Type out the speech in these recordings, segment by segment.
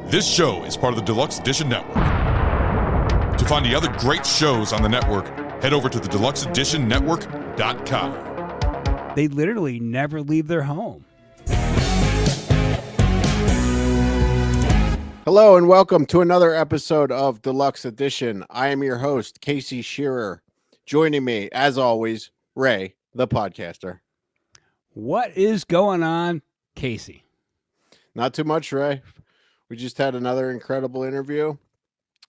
This show is part of the Deluxe Edition Network. To find the other great shows on the network, head over to the deluxeeditionnetwork.com. They literally never leave their home. Hello and welcome to another episode of Deluxe Edition. I am your host, Casey Shearer. Joining me, as always, Ray, the podcaster. What is going on, Casey? Not too much, Ray. We just had another incredible interview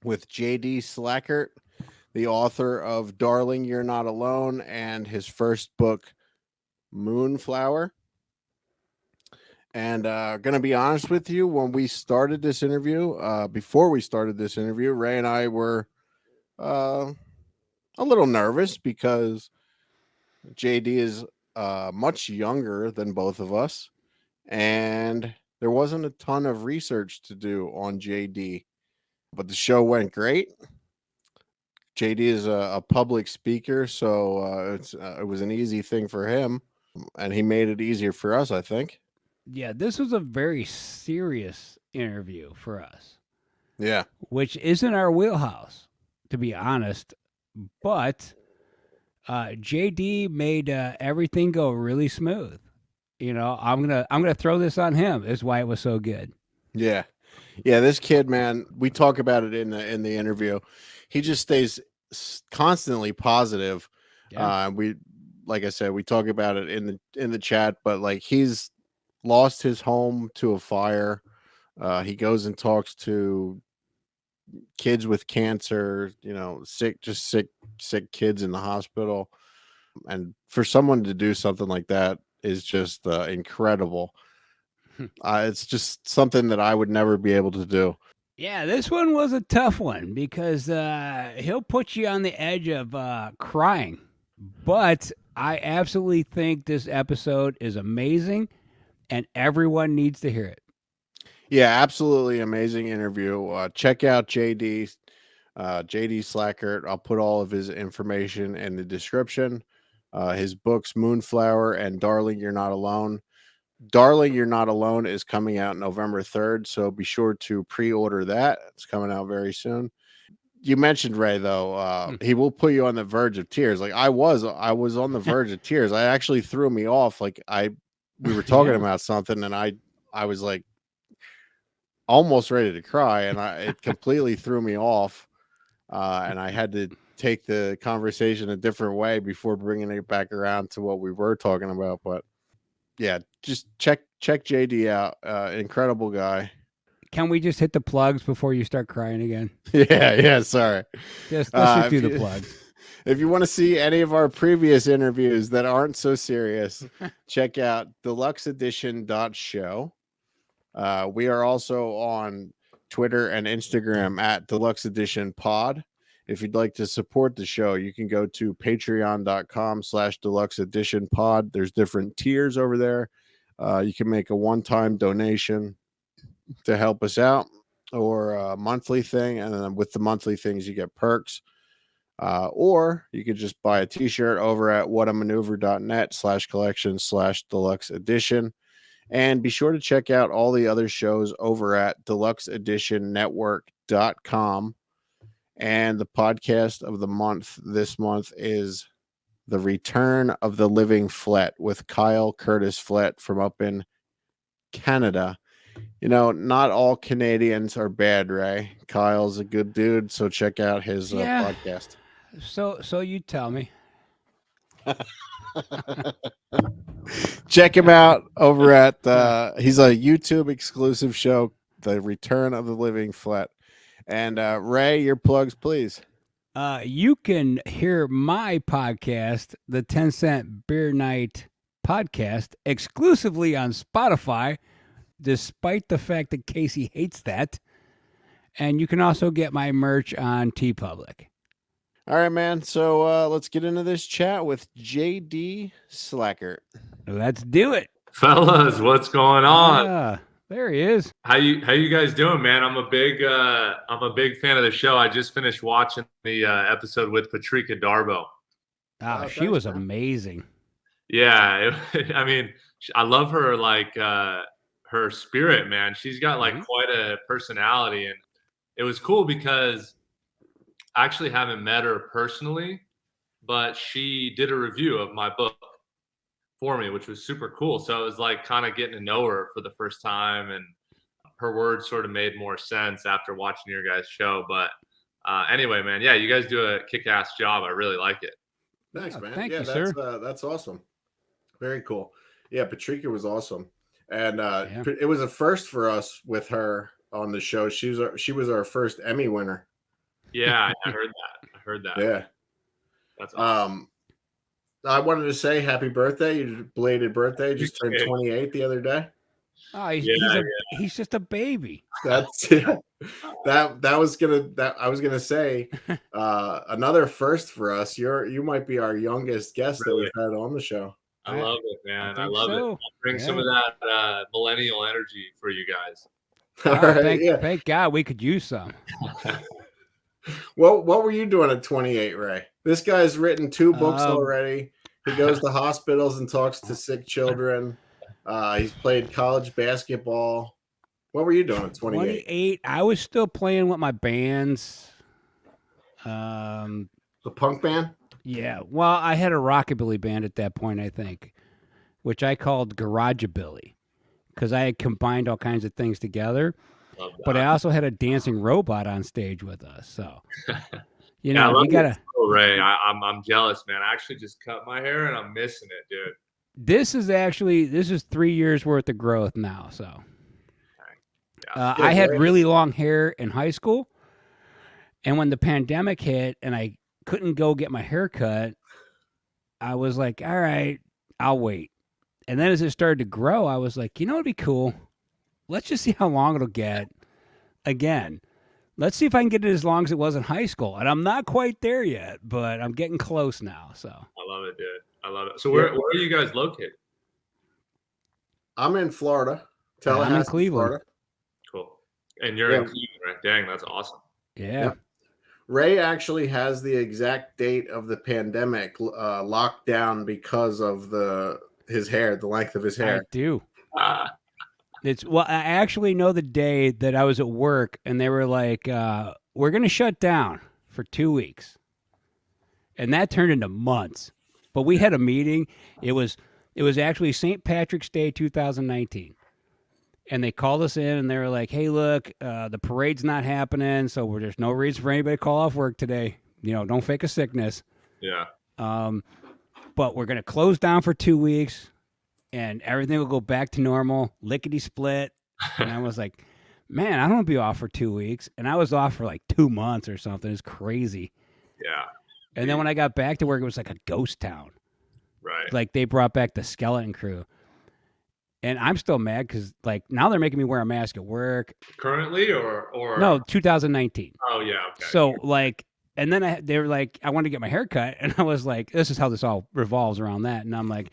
with J.D. Slackert, the author of Darling, You're Not Alone, and his first book, Moonflower. And going to be honest with you, when we started this interview, before we started this interview, Ray and I were a little nervous because JD is much younger than both of us, and there wasn't a ton of research to do on JD, but the show went great. JD is a public speaker, so it was an easy thing for him, and he made it easier for us, I think. Yeah, this was a very serious interview for us. Yeah. Which isn't our wheelhouse, to be honest. But JD made everything go really smooth. You know, I'm gonna throw this on him. Is why it was so good. Yeah. This kid, man. We talk about it in the interview. He just stays constantly positive. Yeah. Like I said, we talk about it in the chat. But like, he's lost his home to a fire. He goes and talks to kids with cancer. You know, sick kids in the hospital. And for someone to do something like that is just incredible. It's just something that I would never be able to do. Yeah, this one was a tough one because he'll put you on the edge of crying. But I absolutely think this episode is amazing and everyone needs to hear it. Yeah, absolutely amazing interview. Check out JD Slackert. I'll put all of his information in the description. His books, Moonflower and Darling, You're Not Alone. Darling, You're Not Alone is coming out November 3rd, so be sure to pre-order that. It's coming out very soon. You mentioned Ray, though. He will put you on the verge of tears. Like I was on the verge of tears. I actually threw me off. Like we were talking about something, and I was like almost ready to cry, and it completely threw me off. And I had to take the conversation a different way before bringing it back around to what we were talking about. But yeah, just check JD out. Incredible guy. Can we just hit the plugs before you start crying again? Yeah. Sorry. Let's just do the plugs. If you want to see any of our previous interviews that aren't so serious, check out deluxeedition.show. We are also on Twitter and Instagram at Deluxe Edition Pod. If you'd like to support the show, you can go to patreon.com/Deluxe Edition Pod. There's different tiers over there. You can make a one-time donation to help us out, or a monthly thing. And then with the monthly things, you get perks. Or you could just buy a t-shirt over at whatamaneuver.net/collection/Deluxe Edition. And be sure to check out all the other shows over at deluxeeditionnetwork.com. And the podcast of the month this month is The Return of the Living Flett with Kyle Curtis Flett from up in Canada. You know, not all Canadians are bad, Ray. Kyle's a good dude, so check out his podcast. So you tell me. Check him out over at he's a YouTube exclusive show, The Return of the Living Flett. And Ray, your plugs, please. You can hear my podcast, the 10 Cent Beer Night podcast, exclusively on Spotify, despite the fact that Casey hates that. And you can also get my merch on TeePublic. All right, man. So let's get into this chat with J.D. Slackert. Let's do it. Fellas, what's going on? There he is. How you guys doing, man? I'm a big fan of the show. I just finished watching the episode with Patrika Darbo. She was amazing. Yeah, I mean, I love her her spirit, man. She's got like Mhm. quite a personality, and it was cool because I actually haven't met her personally, but she did a review of my book for me, which was super cool. So it was like kind of getting to know her for the first time, and her words sort of made more sense after watching your guys' show. But anyway, man, yeah, you guys do a kick-ass job. I really like it. Thanks, Yeah, man. thank Yeah, you, sir. that's awesome. Very cool. Yeah, Patrika was awesome, and Yeah. it was a first for us with her on the show. She was our first Emmy winner. Yeah, I heard that. I heard that. Yeah. That's awesome. I wanted to say happy birthday, your belated birthday. Just turned 28 the other day. Oh, Yeah, he's just a baby. That's I was gonna say another first for us. You might be our youngest guest that we've had on the show. I love it, man. I think love it. so. I'll bring some Yeah. of that millennial energy for you guys. All Oh, right, yeah. thank God we could use some. What were you doing at 28, Ray? This guy's written 2 books Um, already. He goes to hospitals and talks to sick children. He's played college basketball. What were you doing at 28? 28. I was still playing with my bands. The punk band? Yeah. Well, I had a rockabilly band at that point, I think, which I called Garageabilly because I had combined all kinds of things together. Love that. But I also had a dancing robot on stage with us. So, you Yeah, I know, love you gotta. your flow, Ray. I'm jealous, man. I actually just cut my hair and I'm missing it, dude. This is 3 years worth of growth now. So, Yeah. I had great. really long hair in high school, and when the pandemic hit and I couldn't go get my hair cut, I was like, all right, I'll wait. And then as it started to grow, I was like, you know, it'd be cool. Let's just see how long it'll get. Again, let's see if I can get it as long as it was in high school. And I'm not quite there yet, but I'm getting close now. So I love it, dude. I love it. So where are you guys located? I'm in Florida. Yeah, I'm in Tallahassee, Cleveland. Florida. Cool. And you're in Cleveland, right? Dang, that's awesome. yeah. Yep. Ray actually has the exact date of the pandemic locked down because of his hair, the length of his I hair. do. Ah, I actually know the day that I was at work and they were like, we're going to shut down for 2 weeks. And that turned into months. But we had a meeting. It was actually St. Patrick's Day 2019. And they called us in and they were like, hey, look, the parade's not happening. So there's no reason for anybody to call off work today. You know, don't fake a sickness. yeah. But we're going to close down for 2 weeks and everything will go back to normal, lickety split. And I was like, man, I don't want to be off for 2 weeks. And I was off for like 2 months or something. It's crazy. Yeah. And then when I got back to work, it was like a ghost town. Right. Like they brought back the skeleton crew. And I'm still mad because like now they're making me wear a mask at work. Currently or No, 2019. Oh yeah, okay. So like, and then they were like, I wanted to get my hair cut. And I was like, this is how this all revolves around that. And I'm like,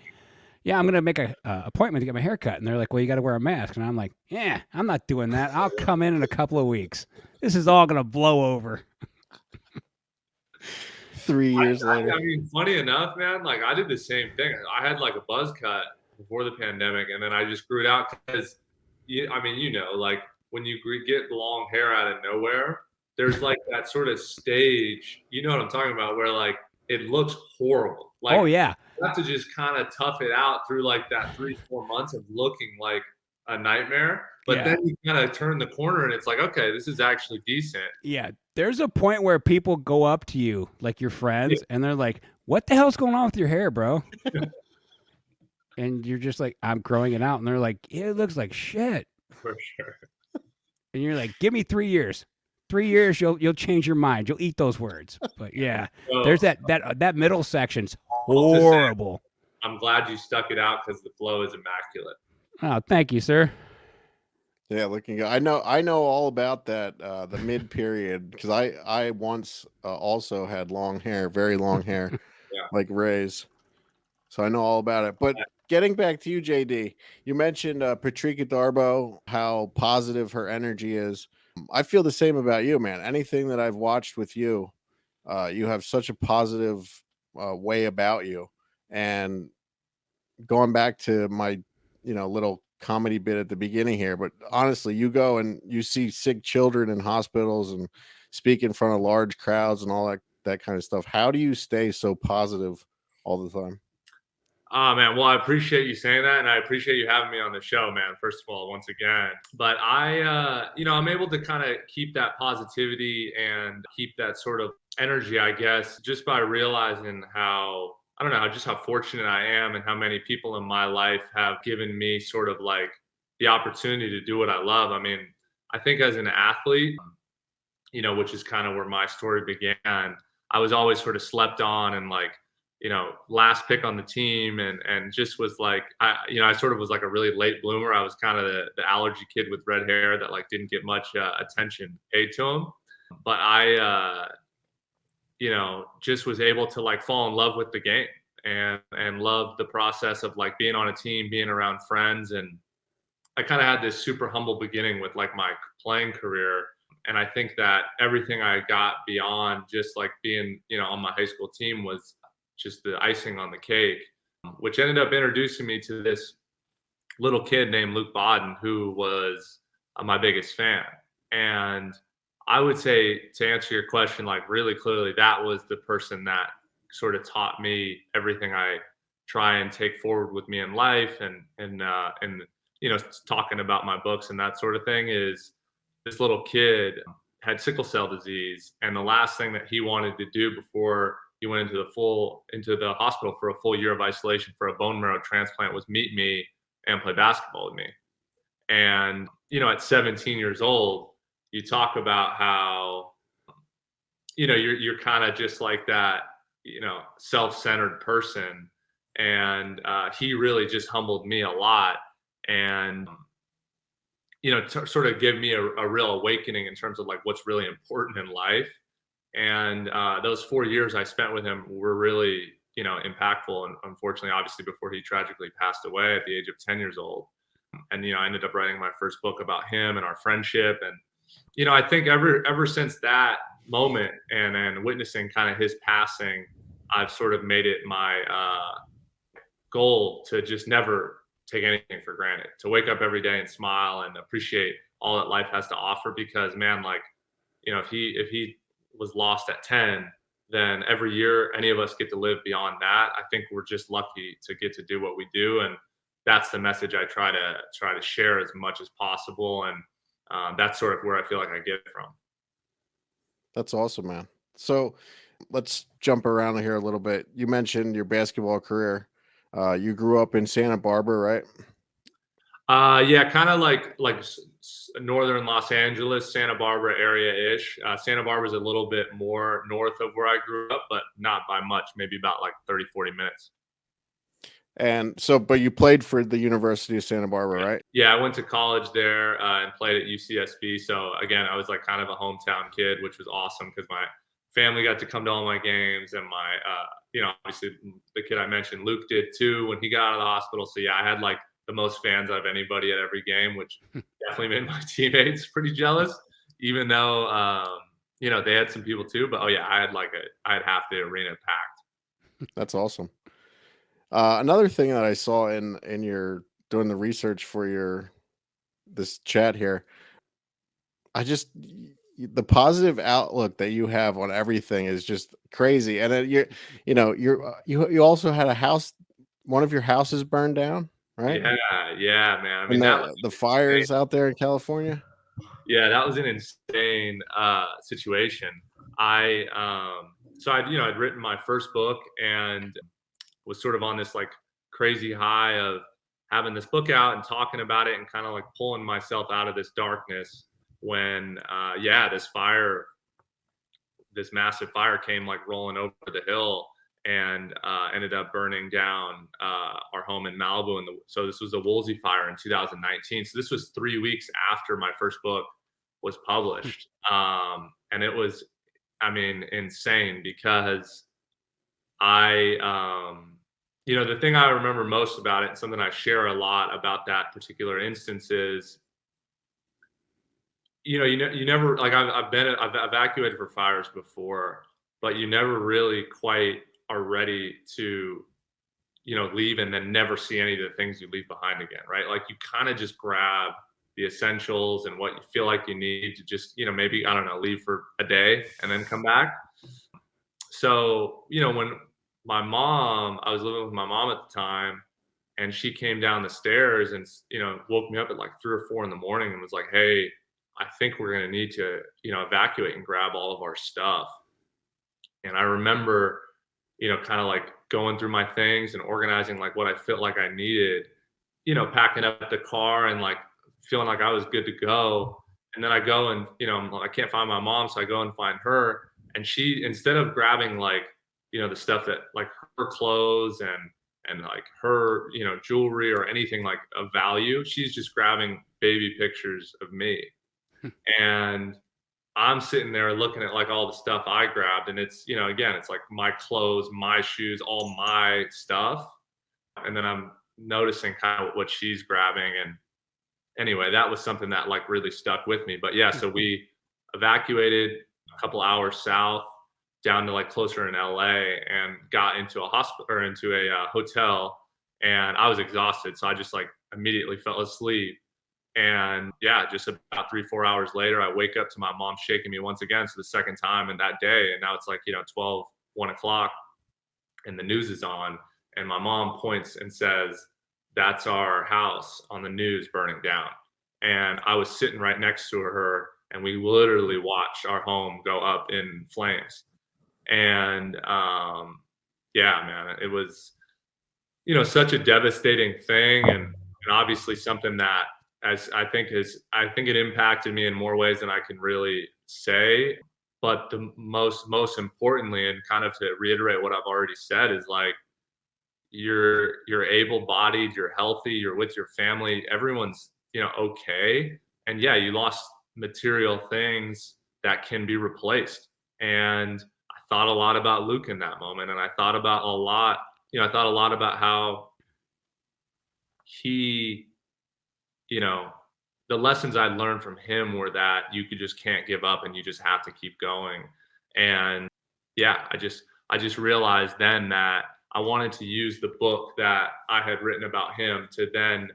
yeah, I'm going to make a appointment to get my hair cut. And they're like, well, you got to wear a mask. And I'm like, yeah, I'm not doing that. I'll come in a couple of weeks. This is all going to blow over. 3 years later. I mean, funny enough, man, like I did the same thing. I had like a buzz cut before the pandemic, and then I just grew it out because, I mean, you know, like when you get long hair out of nowhere, there's like that sort of stage, you know what I'm talking about, where like it looks horrible. Like, Oh, yeah. you have to just kind of tough it out through like that 3-4 months of looking like a nightmare. But Yeah. then you kind of turn the corner and it's like, okay, this is actually decent. Yeah. There's a point where people go up to you, like your friends, and they're like, what the hell's going on with your hair, bro? And you're just like, I'm growing it out. And they're like, yeah, it looks like shit. For sure. And you're like, give me 3 years. 3 years, you'll change your mind. You'll eat those words. But yeah, So, there's that middle section's I'll just say- horrible. I'm glad you stuck it out because the flow is immaculate. Oh, thank you, sir. Yeah, looking good. I know all about that. The mid period because I once also had long hair, very long hair, Yeah. like Ray's. So I know all about it. But getting back to you, JD, you mentioned Patrika Darbo, how positive her energy is. I feel the same about you, man. Anything that I've watched with you, you have such a positive way about you. And going back to my, little comedy bit at the beginning here, but honestly, you go and you see sick children in hospitals and speak in front of large crowds and all that kind of stuff. How do you stay so positive all the time? Oh man, well, I appreciate you saying that, and I appreciate you having me on the show, man. First of all, once again, but I'm able to kind of keep that positivity and keep that sort of energy, I guess, just by realizing how I don't know, just how fortunate I am, and how many people in my life have given me sort of like the opportunity to do what I love. I mean, I think as an athlete, which is kind of where my story began. I was always sort of slept on and like, last pick on the team and just was like, I sort of was like a really late bloomer. I was kind of the allergy kid with red hair that like didn't get much attention paid to him. But I, just was able to like fall in love with the game and love the process of like being on a team, being around friends. And I kind of had this super humble beginning with like my playing career. And I think that everything I got beyond just like being, on my high school team was just the icing on the cake, which ended up introducing me to this little kid named Luke Bodden, who was my biggest fan. And I would say, to answer your question, like really clearly, that was the person that sort of taught me everything I try and take forward with me in life. And talking about my books and that sort of thing is this little kid had sickle cell disease. And the last thing that he wanted to do before he went into the hospital for a full year of isolation for a bone marrow transplant was meet me and play basketball with me. And, at 17 years old, you talk about how, you're kind of just like that, self-centered person. And he really just humbled me a lot. And, to sort of give me a real awakening in terms of like what's really important in life. And those 4 years I spent with him were really, impactful. And unfortunately, obviously, before he tragically passed away at the age of 10 years old. And, I ended up writing my first book about him and our friendship. And, I think ever since that moment and witnessing kind of his passing, I've sort of made it my goal to just never take anything for granted, to wake up every day and smile and appreciate all that life has to offer. Because man, like, if he was lost at 10, then every year any of us get to live beyond that. I think we're just lucky to get to do what we do. And that's the message I try to share as much as possible. And that's sort of where I feel like I get it from. That's awesome, man. So let's jump around here a little bit. You mentioned your basketball career. You grew up in Santa Barbara, right? Yeah, kind of like northern Los Angeles, Santa Barbara area-ish. Santa Barbara is a little bit more north of where I grew up, but not by much, maybe about like 30, 40 minutes. And so, but you played for the University of Santa Barbara, right? Yeah, I went to college there and played at UCSB. So again, I was like kind of a hometown kid, which was awesome because my family got to come to all my games, and my, obviously the kid I mentioned, Luke, did too when he got out of the hospital. So yeah, I had like the most fans out of anybody at every game, which definitely made my teammates pretty jealous, even though, they had some people too. But oh yeah, I had half the arena packed. That's awesome. Another thing that I saw in your doing the research for this chat here, the positive outlook that you have on everything is just crazy. And you also had a house, one of your houses burned down, right? Yeah, man. I mean, the fires out there in California. Yeah, that was an insane situation. I'd written my first book and was sort of on this like crazy high of having this book out and talking about it and kind of like pulling myself out of this darkness when this massive fire came like rolling over the hill and ended up burning down our home in Malibu. So this was the Woolsey fire in 2019. So this was 3 weeks after my first book was published. And it was, insane because the thing I remember most about it, and something I share a lot about that particular instance is, you never, like I've evacuated for fires before, but you never really quite are ready to leave and then never see any of the things you leave behind again, right? Like you kind of just grab the essentials and what you feel like you need to just, maybe, I don't know, leave for a day and then come back. So, when I was living with my mom at the time, and she came down the stairs and, woke me up at like 3 or 4 in the morning and was like, hey, I think we're going to need to, evacuate and grab all of our stuff. And I remember, kind of like going through my things and organizing like what I felt like I needed, packing up the car and like feeling like I was good to go. And then I go and, I can't find my mom. So I go and find her. And she, instead of grabbing like, the stuff that like her clothes and like her, jewelry or anything like of value, she's just grabbing baby pictures of me. And I'm sitting there looking at like all the stuff I grabbed, and it's, again, it's like my clothes, my shoes, all my stuff. And then I'm noticing kind of what she's grabbing. And anyway, that was something that like really stuck with me. But yeah, so we evacuated a couple hours south down to like closer in LA and got into a hospital or into a hotel, and I was exhausted. So I just like immediately fell asleep. And yeah, just about 3-4 hours later, I wake up to my mom shaking me once again. So the second time in that day. And now it's like, 12, 1 o'clock and the news is on. And my mom points and says, that's our house on the news burning down. And I was sitting right next to her, and we literally watched our home go up in flames. And yeah, man, it was, such a devastating thing. And obviously something that, as I think it impacted me in more ways than I can really say. But the most importantly, and kind of to reiterate what I've already said, is like you're able-bodied, you're healthy, you're with your family, everyone's okay. And yeah, you lost material things that can be replaced. And I thought a lot about Luke in that moment, and I thought about a lot about how he, the lessons I learned from him were that you just can't give up and you just have to keep going. And yeah, I just realized then that I wanted to use the book that I had written about him to then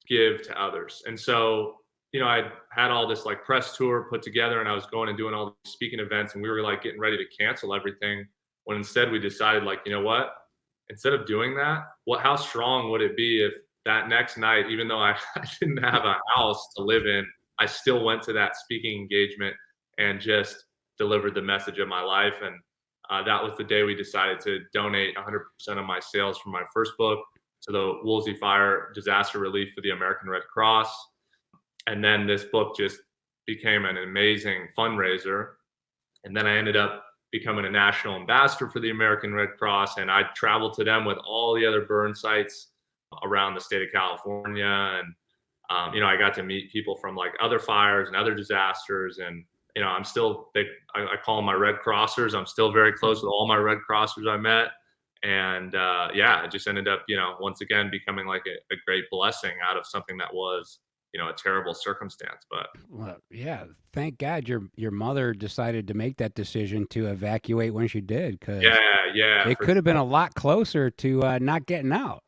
give to others. And so, I had all this like press tour put together, and I was going and doing all these speaking events, and we were like getting ready to cancel everything, when instead we decided like, what, instead of doing that, how strong would it be if that next night, even though I didn't have a house to live in, I still went to that speaking engagement and just delivered the message of my life. And that was the day we decided to donate 100% of my sales from my first book to the Woolsey Fire Disaster Relief for the American Red Cross. And then this book just became an amazing fundraiser. And then I ended up becoming a national ambassador for the American Red Cross. And I traveled to them with all the other burn sites around the state of California. And, I got to meet people from like other fires and other disasters. And, I'm still, I call them my Red Crossers. I'm still very close with all my Red Crossers I met. And yeah, it just ended up, once again, becoming like a great blessing out of something that was, a terrible circumstance. But well, yeah, thank God your mother decided to make that decision to evacuate when she did, because yeah, it could have been a lot closer to not getting out.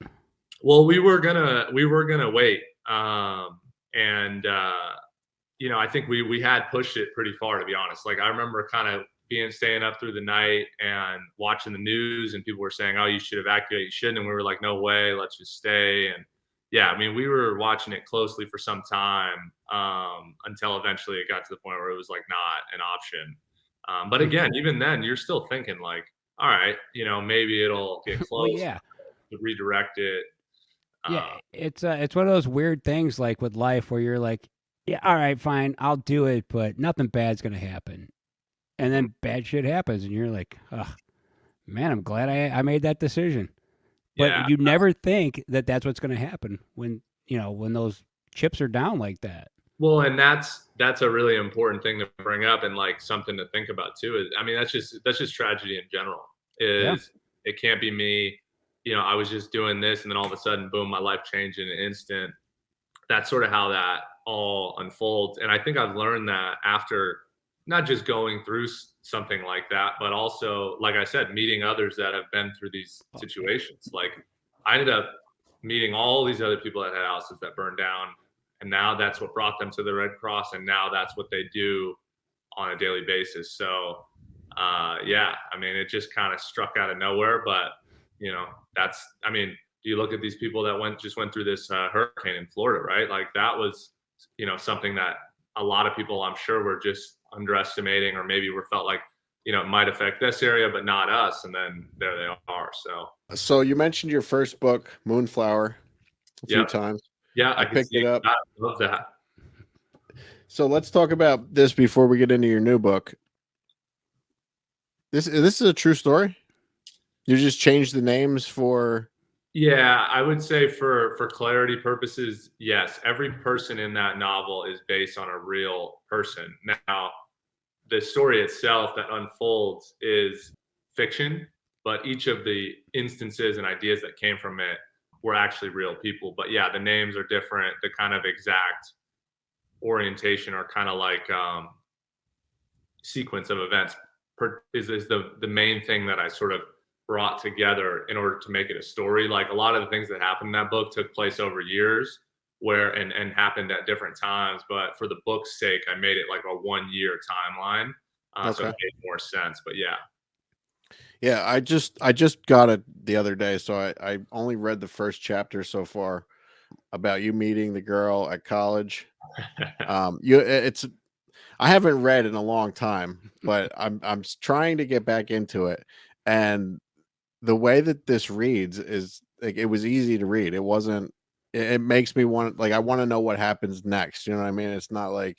Well, we were gonna wait, and I think we had pushed it pretty far, to be honest. Like I remember kind of staying up through the night and watching the news, and people were saying, "Oh, you should evacuate, you shouldn't," and we were like, "No way, let's just stay." And yeah, I mean, we were watching it closely for some time until eventually it got to the point where it was like not an option. But again, even then, you're still thinking like, all right, maybe it'll get close. Well, yeah, to redirect it. Yeah, it's one of those weird things like with life where you're like, yeah, all right, fine, I'll do it, but nothing bad's gonna happen, and then bad shit happens, and you're like, oh, man, I'm glad I made that decision. But you never think that that's what's going to happen when those chips are down like that. Well, and that's a really important thing to bring up, and like something to think about too. Is, I mean, that's just tragedy in general. It can't be me. I was just doing this, and then all of a sudden, boom, my life changed in an instant. That's sort of how that all unfolds. And I think I've learned that after not just going through something like that, but also, like I said, meeting others that have been through these situations. Like I ended up meeting all these other people that had houses that burned down, and now that's what brought them to the Red Cross, and now that's what they do on a daily basis. So yeah, I mean, it just kind of struck out of nowhere, but you look at these people that just went through this hurricane in Florida, right? Like that was, something that a lot of people, I'm sure, were just underestimating, or maybe felt like, it might affect this area, but not us. And then there they are. So you mentioned your first book, Moonflower, a few times. Yeah, I picked it up. I love that. So let's talk about this before we get into your new book. This is a true story? You just changed the names for... Yeah, I would say for clarity purposes, yes. Every person in that novel is based on a real person. Now, the story itself that unfolds is fiction, but each of the instances and ideas that came from it were actually real people. But yeah, the names are different. The kind of exact orientation or kind of like sequence of events is the main thing that I sort of brought together in order to make it a story. Like a lot of the things that happened in that book took place over years and happened at different times. But for the book's sake, I made it like a 1-year timeline. So it made more sense. But yeah. Yeah, I just got it the other day. So I only read the first chapter so far about you meeting the girl at college. I haven't read in a long time, but I'm trying to get back into it. And the way that this reads is like, it was easy to read. It wasn't, it makes me want, like, I want to know what happens next. You know what I mean? It's not like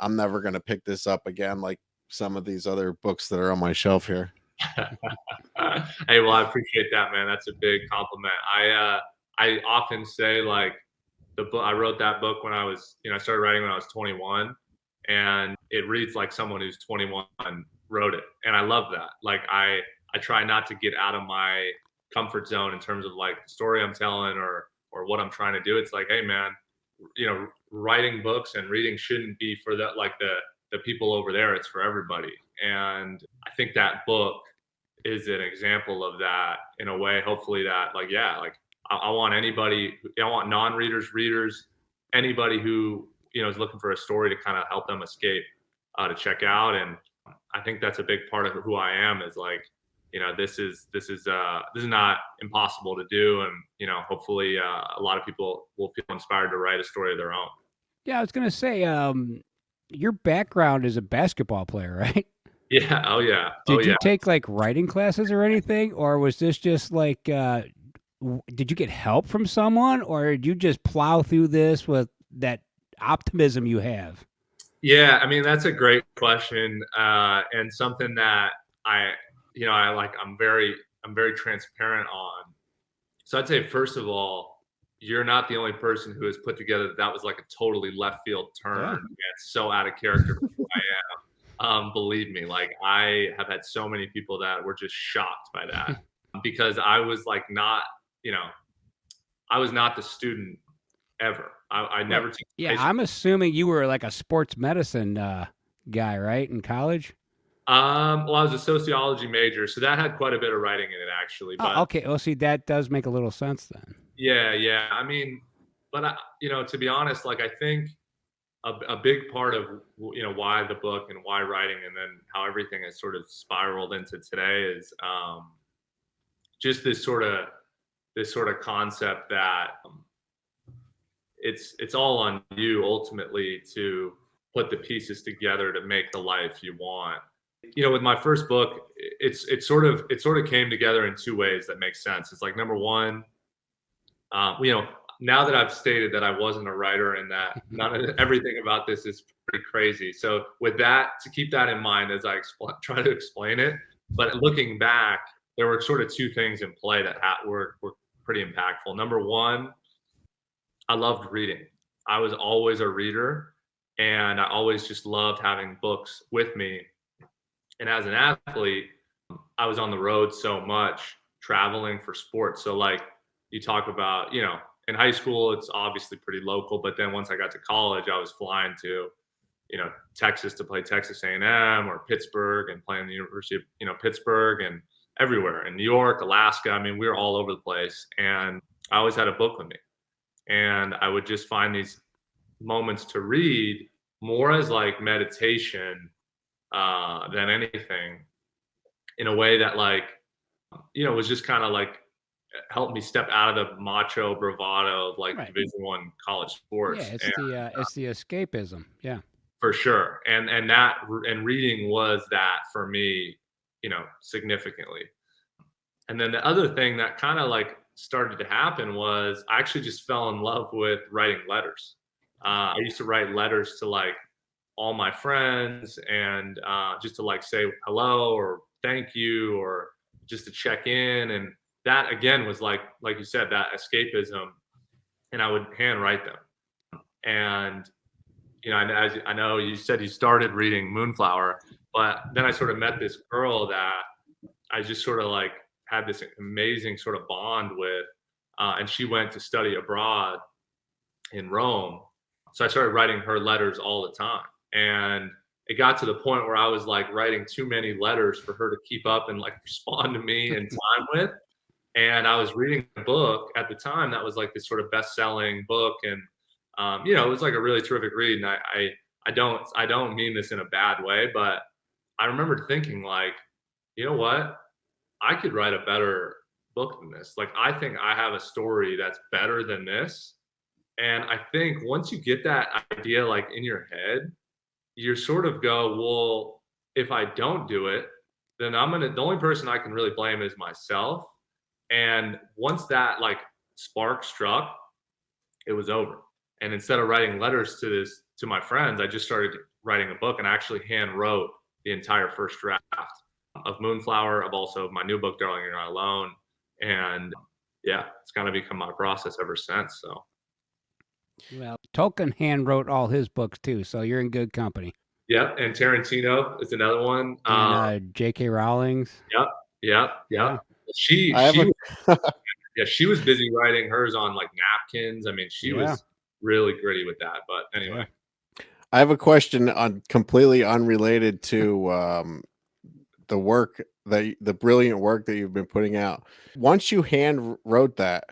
I'm never going to pick this up again, like some of these other books that are on my shelf here. Hey, well, I appreciate that, man. That's a big compliment. I often say, like, the book, I wrote that book when I was, I started writing when I was 21, and it reads like someone who's 21 wrote it. And I love that. Like, I try not to get out of my comfort zone in terms of like the story I'm telling or what I'm trying to do. It's like, hey man, writing books and reading shouldn't be for the people over there. It's for everybody. And I think that book is an example of that in a way, hopefully, that like, yeah, like I want anybody, I want non-readers, readers, anybody who, is looking for a story to kind of help them escape, to check out. And I think that's a big part of who I am, is like, this is not impossible to do. And, hopefully a lot of people will feel inspired to write a story of their own. Yeah, I was going to say, your background is a basketball player, right? Yeah. Oh yeah. Did you take like writing classes or anything? Or was this just like, did you get help from someone, or did you just plow through this with that optimism you have? Yeah, I mean, that's a great question. And something that I'm very transparent on. So I'd say, first of all, you're not the only person who has put together that was like a totally left field turn. Yeah. And so out of character for who I am. Believe me, like I have had so many people that were just shocked by that because I was like not, I was not the student ever. I never took. Yeah, I'm assuming you were like a sports medicine guy, right, in college? Well, I was a sociology major, so that had quite a bit of writing in it, actually. But, okay. Well, see, that does make a little sense then. Yeah. I mean, but to be honest, like I think a big part of why the book and why writing, and then how everything has sort of spiraled into today is just this sort of concept that it's all on you ultimately to put the pieces together to make the life you want. With my first book, it sort of came together in two ways that make sense. It's like, number one, now that I've stated that I wasn't a writer and that everything about this is pretty crazy. So with that, to keep that in mind as I try to explain it, but looking back, there were sort of two things in play that were pretty impactful. Number one, I loved reading. I was always a reader, and I always just loved having books with me. And as an athlete, I was on the road so much, traveling for sports. So like you talk about, in high school, it's obviously pretty local, but then once I got to college, I was flying to, Texas to play Texas A&M, or Pittsburgh and playing the University of, Pittsburgh, and everywhere in New York, Alaska. I mean, we were all over the place. And I always had a book with me. And I would just find these moments to read more as like meditation than anything, in a way that was just kind of like helped me step out of the macho bravado of like Division I college sports. Yeah, it's the escapism. Yeah, for sure. And reading was that for me, significantly. And then the other thing that kind of like started to happen was I actually just fell in love with writing letters. I used to write letters to like all my friends, and just to like say hello or thank you, or just to check in. And that again was like you said, that escapism. And I would handwrite them. And as I know you said you started reading Moonflower, but then I sort of met this girl that I just sort of like had this amazing sort of bond with, and she went to study abroad in Rome. So I started writing her letters all the time. And it got to the point where I was like writing too many letters for her to keep up and like respond to me in time with. And I was reading a book at the time that was like this sort of best-selling book. And, it was like a really terrific read. And I don't mean this in a bad way, but I remember thinking like, you know what? I could write a better book than this. Like, I think I have a story that's better than this. And I think once you get that idea like in your head, you sort of go, well, if I don't do it, then the only person I can really blame is myself. And once that like spark struck, it was over. And instead of writing letters to my friends, I just started writing a book, and I actually hand wrote the entire first draft of Moonflower, of also my new book, Darling, You're Not Alone. And yeah, it's kind of become my process ever since. So. Well, Tolkien hand wrote all his books too, so you're in good company. Yep, and Tarantino is another one. And J.K. Rowling's. Yep. She was busy writing hers on like napkins. I mean, she was really gritty with that. But anyway, I have a question on completely unrelated to the brilliant work that you've been putting out. Once you hand wrote that,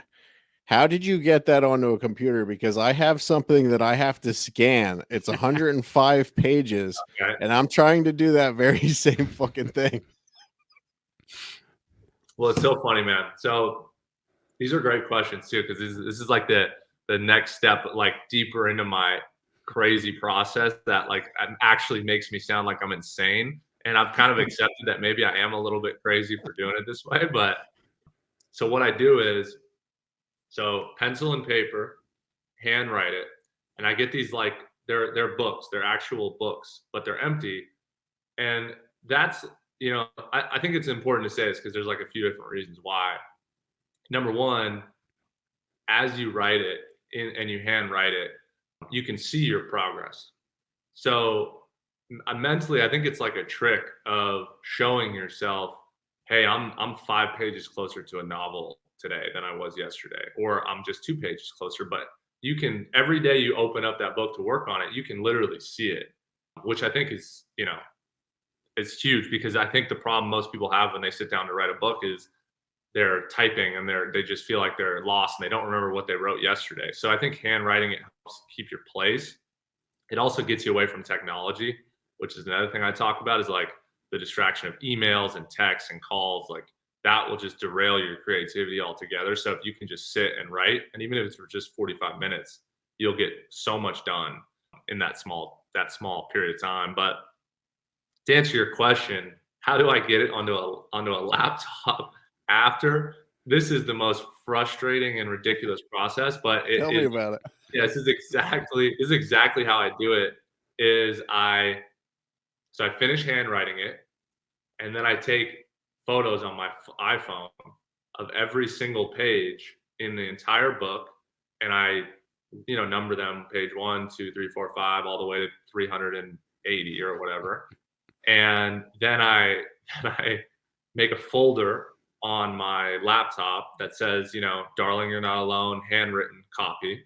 how did you get that onto a computer? Because I have something that I have to scan. It's 105 pages, okay, and I'm trying to do that very same fucking thing. Well, it's so funny, man. So these are great questions too, because this is like the next step, like deeper into my crazy process that like actually makes me sound like I'm insane. And I've kind of accepted that maybe I am a little bit crazy for doing it this way. But so what I do is, so pencil and paper, handwrite it, and I get these like they're books, they're actual books, but they're empty. And that's, I think it's important to say this because there's like a few different reasons why. Number one, as you write it and you handwrite it, you can see your progress. So mentally, I think it's like a trick of showing yourself, hey, I'm 5 pages closer to a novel today than I was yesterday, or I'm just 2 pages closer. But you can, every day you open up that book to work on it, you can literally see it, which I think is, it's huge, because I think the problem most people have when they sit down to write a book is they're typing and they just feel like they're lost and they don't remember what they wrote yesterday. So I think handwriting, it helps keep your place. It also gets you away from technology, which is another thing I talk about, is like the distraction of emails and texts and calls. Like that will just derail your creativity altogether. So if you can just sit and write, and even if it's for just 45 minutes, you'll get so much done in that small period of time. But to answer your question, how do I get it onto a laptop after? This is the most frustrating and ridiculous process, but tell me about it. Yeah, this is exactly how I do it. I finish handwriting it, and then I take photos on my iPhone of every single page in the entire book, and I, number them page 1, 2, 3, 4, 5, all the way to 380 or whatever. And then I make a folder on my laptop that says, Darling, You're Not Alone, handwritten copy.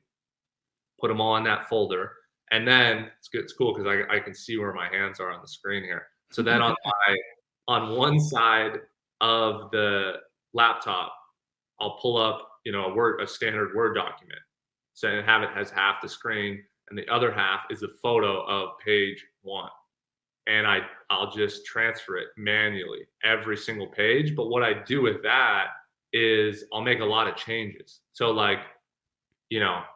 Put them all in that folder. And then it's cool because I can see where my hands are on the screen here. So then on one side of the laptop, I'll pull up, a standard Word document. So and have it has half the screen, and the other half is a photo of page 1. And I'll just transfer it manually every single page. But what I do with that is I'll make a lot of changes. So like,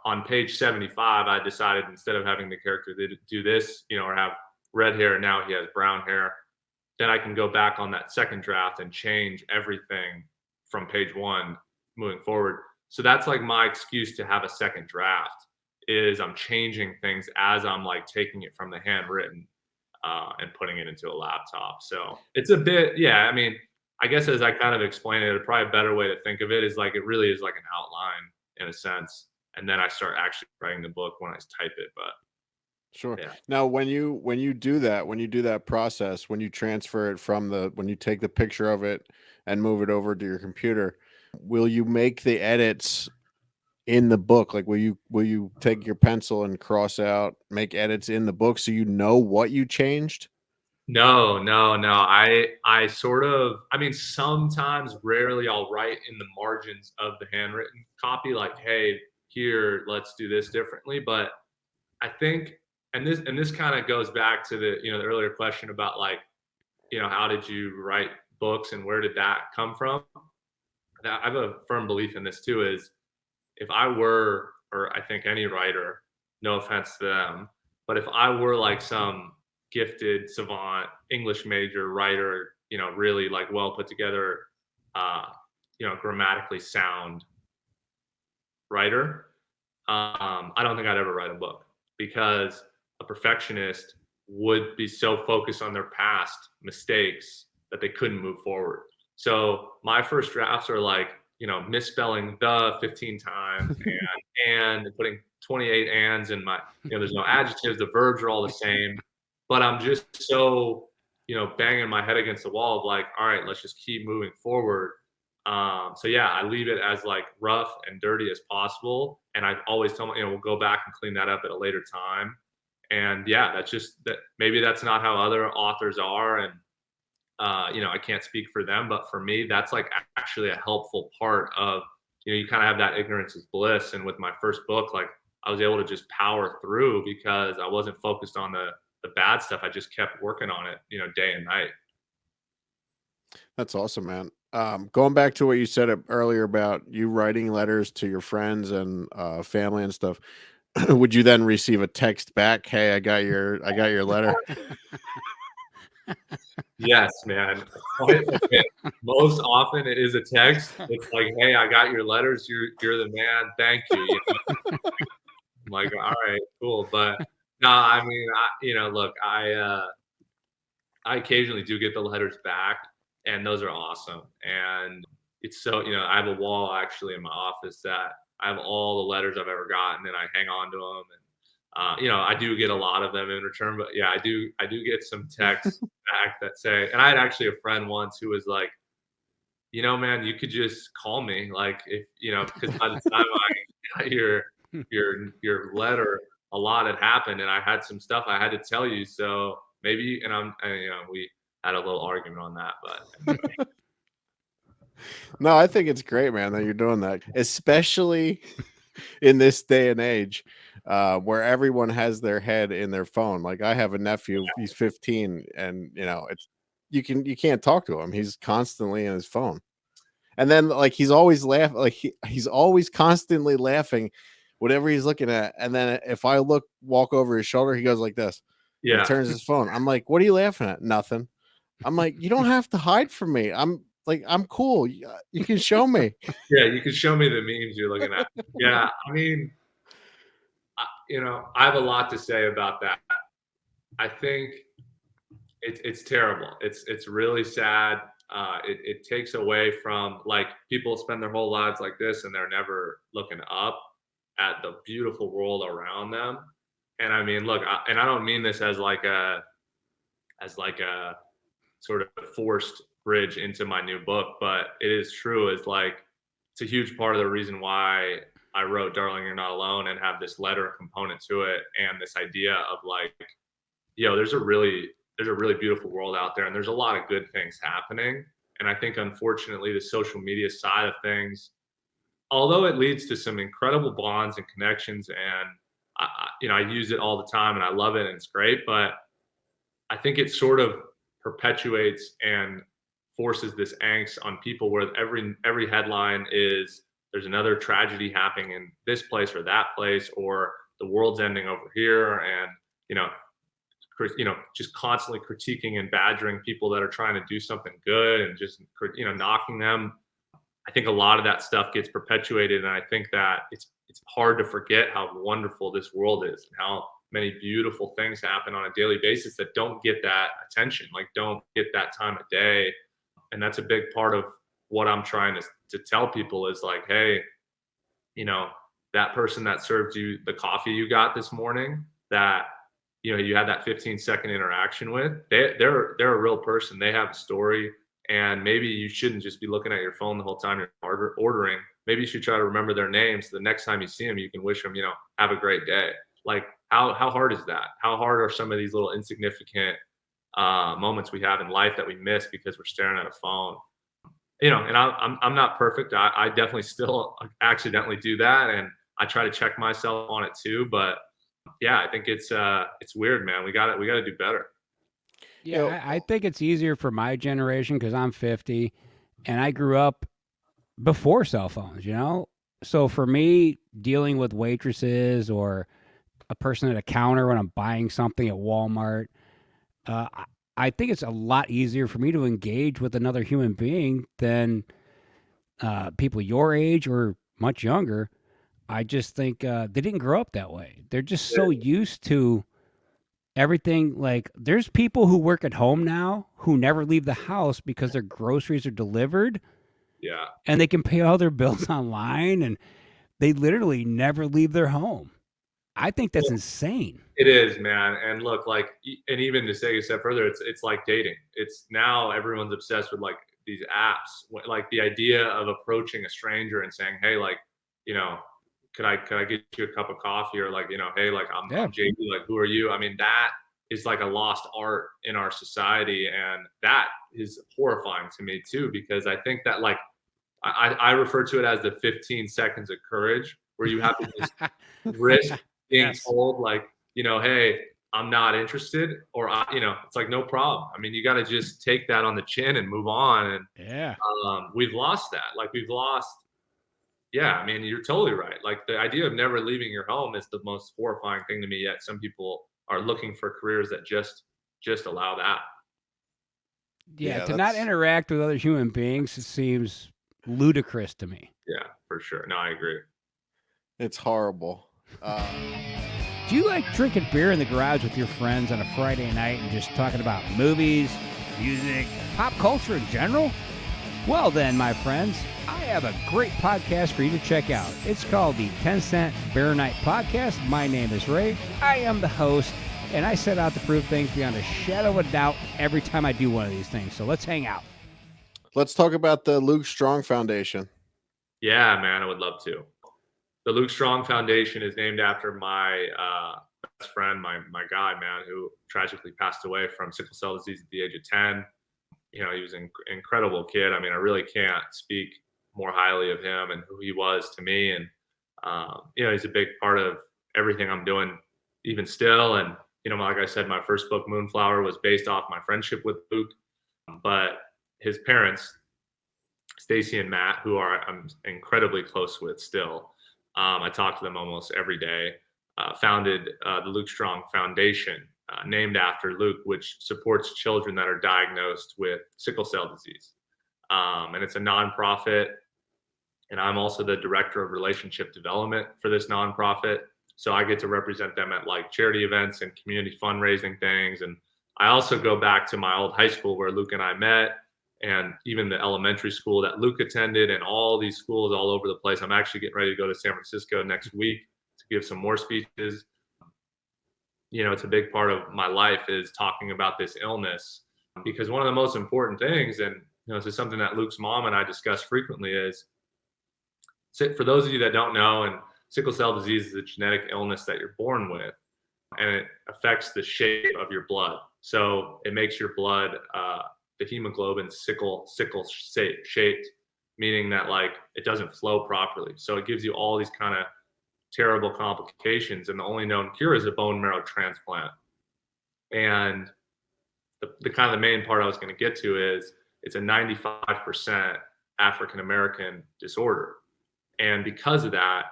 on page 75, I decided instead of having the character do this, or have red hair, now he has brown hair. Then I can go back on that second draft and change everything from page 1 moving forward. So that's like my excuse to have a second draft is I'm changing things as I'm like taking it from the handwritten and putting it into a laptop. So it's a bit, I mean, I guess as I kind of explained it, probably a better way to think of it is like it really is like an outline in a sense. And then I start actually writing the book when I type it. But Sure. yeah. Now, when you do that process, when you transfer it when you take the picture of it and move it over to your computer, will you make the edits in the book? Like, will you take your pencil and cross out, make edits in the book so you know what you changed? No. I sort of, I mean, sometimes, rarely, I'll write in the margins of the handwritten copy, like, hey, here, let's do this differently. But I think, and this kind of goes back to the, the earlier question about like, how did you write books and where did that come from? I have a firm belief in this too, is if I were, or I think any writer, no offense to them, but if I were like some gifted savant English major writer, really like well put together, grammatically sound writer, I don't think I'd ever write a book, because a perfectionist would be so focused on their past mistakes that they couldn't move forward. So my first drafts are like, misspelling the 15 times and putting 28 ands in my, there's no adjectives, the verbs are all the same, but I'm just so, banging my head against the wall of like, all right, let's just keep moving forward. So yeah, I leave it as like rough and dirty as possible. And I always tell them, we'll go back and clean that up at a later time. And yeah, that's just that. Maybe that's not how other authors are. And, I can't speak for them, but for me, that's like actually a helpful part of, you kind of have that ignorance is bliss. And with my first book, like I was able to just power through because I wasn't focused on the bad stuff. I just kept working on it, day and night. That's awesome, man. Going back to what you said earlier about you writing letters to your friends and family and stuff, would you then receive a text back? Hey, I got your letter. Yes, man. Quite a bit. Most often it is a text. It's like, hey, I got your letters. You're the man. Thank you. I'm like, all right, cool. But no, I mean, look, I occasionally do get the letters back, and those are awesome. And it's so, I have a wall actually in my office that I have all the letters I've ever gotten, and I hang on to them. And I do get a lot of them in return, but yeah, I do get some texts back that say, and I had actually a friend once who was like, man, you could just call me, like, if because by the time I got your letter, a lot had happened, and I had some stuff I had to tell you, so maybe, and we had a little argument on that, but No, I think it's great, man, that you're doing that, especially in this day and age, where everyone has their head in their phone. Like I have a nephew, he's 15, and it's you can't talk to him. He's constantly in his phone. And then like he's always laughing, like he's always constantly laughing, whatever he's looking at. And then if I walk over his shoulder, he goes like this. yeah, and turns his phone. I'm like, what are you laughing at? Nothing. I'm like, you don't have to hide from me. I'm cool. You can show me. Yeah, you can show me the memes you're looking at. Yeah, I mean, I have a lot to say about that. I think it's terrible. It's really sad. It takes away from, like, people spend their whole lives like this and they're never looking up at the beautiful world around them. And I mean, look, I don't mean this as like a sort of forced bridge into my new book, but it is true. It's like, it's a huge part of the reason why I wrote Darling, You're Not Alone and have this letter component to it, and this idea of like, there's a really beautiful world out there, and there's a lot of good things happening. And I think, unfortunately, the social media side of things, although it leads to some incredible bonds and connections, and I use it all the time and I love it and it's great, but I think it sort of perpetuates and forces this angst on people where every headline is there's another tragedy happening in this place or that place, or the world's ending over here, and just constantly critiquing and badgering people that are trying to do something good and just knocking them. I think a lot of that stuff gets perpetuated, and I think that it's hard to forget how wonderful this world is and how many beautiful things happen on a daily basis that don't get that attention, like don't get that time of day. And that's a big part of what I'm trying to tell people is like, hey, that person that served you the coffee you got this morning, that you had that 15-second interaction with, they're a real person. They have a story, and maybe you shouldn't just be looking at your phone the whole time you're ordering. Maybe you should try to remember their names. So the next time you see them, you can wish them, have a great day. Like how hard is that? How hard are some of these little insignificant moments we have in life that we miss because we're staring at a phone? And I'm not perfect. I definitely still accidentally do that, and I try to check myself on it too. But yeah, I think it's weird, man. We got to do better. Yeah, I think it's easier for my generation because I'm 50 and I grew up before cell phones, So for me, dealing with waitresses or a person at a counter when I'm buying something at Walmart, I think it's a lot easier for me to engage with another human being than people your age or much younger. I just think they didn't grow up that way. They're just so used to everything. Like there's people who work at home now who never leave the house because their groceries are delivered. Yeah. And they can pay all their bills online, and they literally never leave their home. I think that's insane. It is, man. And look, and even to take a step further, it's like dating. It's now everyone's obsessed with like these apps, like the idea of approaching a stranger and saying, hey, like, could I get you a cup of coffee, or like, hey, like I'm JD, like, who are you? I mean, that is like a lost art in our society. And that is horrifying to me too, because I think that like, I refer to it as the 15 seconds of courage, where you have to just risk being told like, hey, I'm not interested, or it's like, no problem. I mean, you got to just take that on the chin and move on. And we've lost that. Like I mean, you're totally right. Like the idea of never leaving your home is the most horrifying thing to me. Yet some people are looking for careers that just allow that. Yeah, to not interact with other human beings, it seems ludicrous to me. Yeah, for sure. No, I agree. It's horrible. Do you like drinking beer in the garage with your friends on a Friday night and just talking about movies, music, pop culture in general? Well then, my friends, I have a great podcast for you to check out. It's called the 10 Cent Beer Night Podcast. My name is Ray. I am the host, and I set out to prove things beyond a shadow of a doubt every time I do one of these things. So let's hang out. Let's talk about the Luke Strong Foundation. Yeah, man, I would love to. The Luke Strong Foundation is named after my best friend, my guy, man, who tragically passed away from sickle cell disease at the age of 10. He was an incredible kid. I mean, I really can't speak more highly of him and who he was to me. And, he's a big part of everything I'm doing even still. And, like I said, my first book, Moonflower, was based off my friendship with Luke. But his parents, Stacy and Matt, who I'm incredibly close with still, I talk to them almost every day, founded the Luke Strong Foundation, named after Luke, which supports children that are diagnosed with sickle cell disease. And it's a nonprofit. And I'm also the director of relationship development for this nonprofit. So I get to represent them at like charity events and community fundraising things. And I also go back to my old high school where Luke and I met, and even the elementary school that Luke attended, and all these schools all over the place. I'm actually getting ready to go to San Francisco next week to give some more speeches. It's a big part of my life is talking about this illness, because one of the most important things, and this is something that Luke's mom and I discuss frequently, is for those of you that don't know, and sickle cell disease is a genetic illness that you're born with, and it affects the shape of your blood. So it makes your blood, the hemoglobin sickle shaped, meaning that like it doesn't flow properly. So it gives you all these kind of terrible complications, and the only known cure is a bone marrow transplant. And the kind of the main part I was going to get to is it's a 95% African American disorder. And because of that,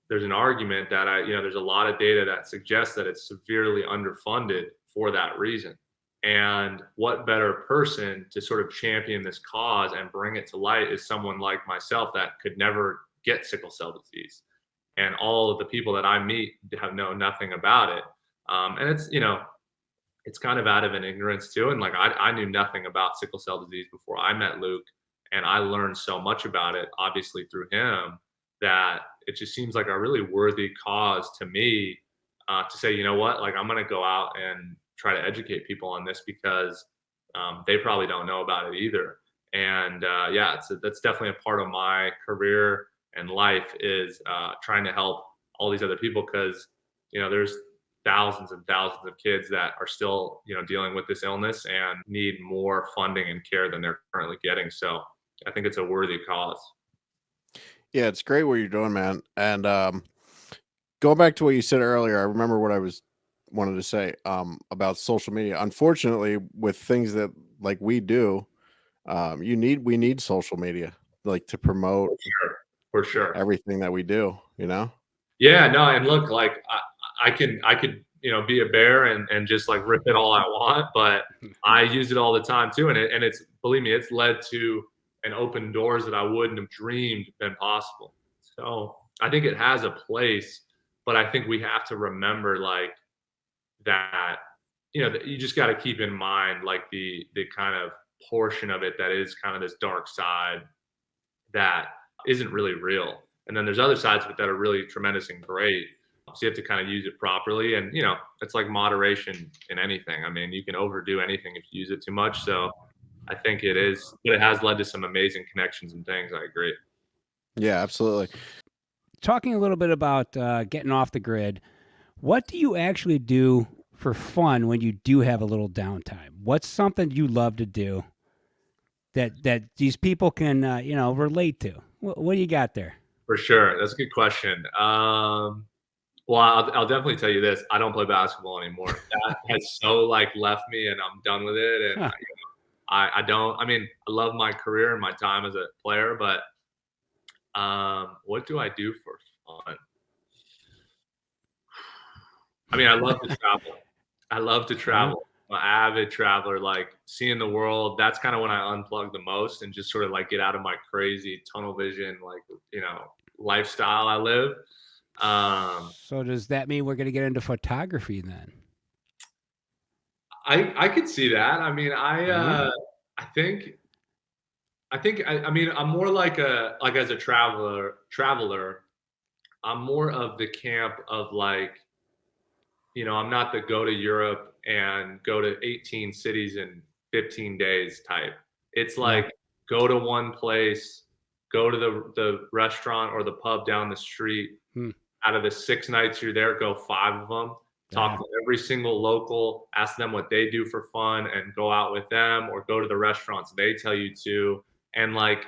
there's an argument that there's a lot of data that suggests that it's severely underfunded for that reason. And what better person to sort of champion this cause and bring it to light is someone like myself that could never get sickle cell disease. And all of the people that I meet have known nothing about it. And it's kind of out of an ignorance too. And like, I knew nothing about sickle cell disease before I met Luke, and I learned so much about it, obviously through him, that it just seems like a really worthy cause to me, to say, you know what, like I'm going to go out and try to educate people on this, because they probably don't know about it either. And that's definitely a part of my career and life, is trying to help all these other people, because there's thousands and thousands of kids that are still dealing with this illness and need more funding and care than they're currently getting. So I think it's a worthy cause. Yeah, it's great what you're doing, man. And going back to what you said earlier, I remember what I wanted to say about social media. Unfortunately, with things that like we do, we need social media, like, to promote for sure everything that we do. Yeah, no, and look, like I could be a bear and just like rip it all I want, but I use it all the time too, and it's, believe me, it's led to and opened doors that I wouldn't have dreamed been possible. So I think it has a place, but I think we have to remember like that, that you just got to keep in mind like the kind of portion of it that is kind of this dark side that isn't really real. And then there's other sides of it that are really tremendous and great. So you have to kind of use it properly. And, it's like moderation in anything. I mean, you can overdo anything if you use it too much. So I think it has led to some amazing connections and things. I agree. Yeah, absolutely. Talking a little bit about getting off the grid, what do you actually do for fun when you do have a little downtime? What's something you love to do that these people can, relate to? What do you got there? For sure. That's a good question. Well, I'll definitely tell you this. I don't play basketball anymore. That has so like left me, and I'm done with it. And I don't. I mean, I love my career and my time as a player, but what do I do for fun? I mean, I love to travel. I love to travel. I'm an avid traveler, like seeing the world. That's kind of when I unplug the most and just sort of like get out of my crazy tunnel vision, like, lifestyle I live. So does that mean we're going to get into photography then? I could see that. I mean, I mean, I'm more like as a traveler, I'm more of the camp of like, I'm not the go to Europe and go to 18 cities in 15 days type. It's like go to one place, go to the restaurant or the pub down the street. Out of the 6 nights you're there, go 5 of them. Talk to every single local, ask them what they do for fun, and go out with them, or go to the restaurants they tell you to. And like,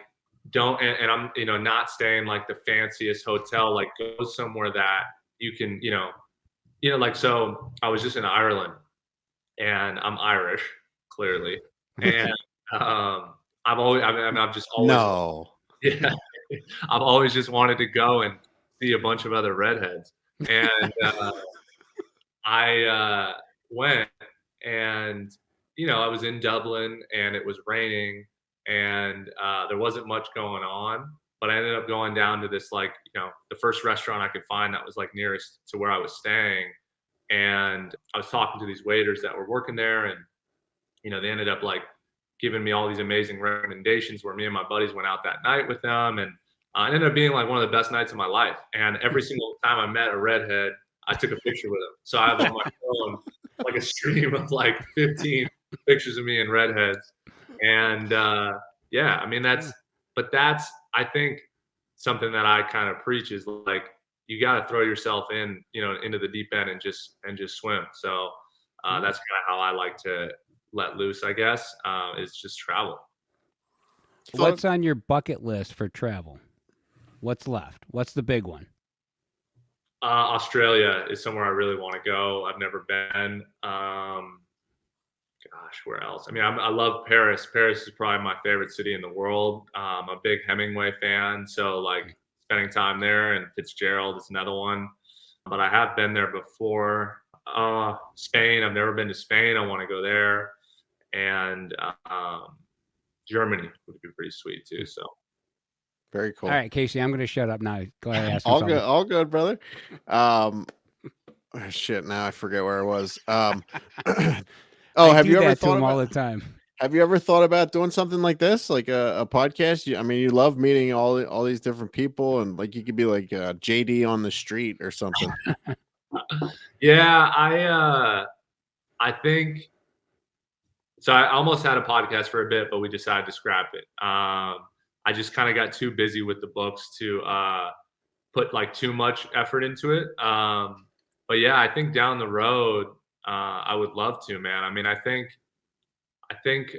and I'm, not staying like the fanciest hotel, like go somewhere that you can, like, so I was just in Ireland, and I'm Irish, clearly. And I've just always, yeah, I've always just wanted to go and see a bunch of other redheads. And I went, and I was in Dublin, and it was raining, and there wasn't much going on, but I ended up going down to this, like, the first restaurant I could find that was like nearest to where I was staying. And I was talking to these waiters that were working there, and they ended up like giving me all these amazing recommendations, where me and my buddies went out that night with them, and it ended up being like one of the best nights of my life. And every single time I met a redhead, I took a picture with them. So I have on my phone like a stream of like 15 pictures of me and redheads. And I mean, I think something that I kind of preach is like, you got to throw yourself in, into the deep end and just swim. So that's kind of how I like to let loose, I guess, is just travel. What's on your bucket list for travel? What's left? What's the big one? Australia is somewhere I really want to go. I've never been. Gosh, where else? I mean, I love Paris. Paris is probably my favorite city in the world. I'm a big Hemingway fan, so like spending time there, and Fitzgerald is another one. But I have been there before. Spain, I've never been to Spain. I want to go there. And Germany would be pretty sweet too. So very cool. All right, Casey, I'm going to shut up now. Go ahead. Ask all good, all good, brother. Shit, now I forget where I was. Have you ever thought about all the time? Have you ever thought about doing something like this, like a podcast? I mean, you love meeting all these different people, and like you could be like JD on the street or something. Yeah, I think so. I almost had a podcast for a bit, but we decided to scrap it. I just kind of got too busy with the books to put like too much effort into it. But yeah, I think down the road, I would love to, man. I mean, I think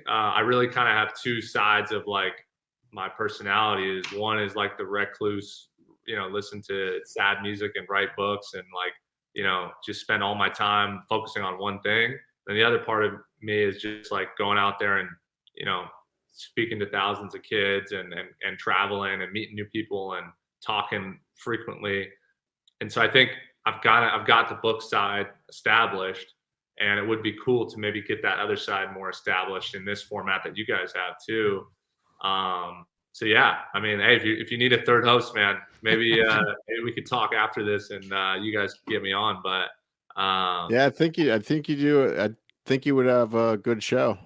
I really kind of have two sides of like my personality. Is one is like the recluse, listen to sad music and write books and like, just spend all my time focusing on one thing. And the other part of me is just like going out there and, speaking to thousands of kids and traveling and meeting new people and talking frequently. And so I think I've got the book side established, and it would be cool to maybe get that other side more established in this format that you guys have too. So yeah, I mean, hey, if you need a third host, man, maybe we could talk after this and you guys can get me on. But yeah, I think you do. I think you would have a good show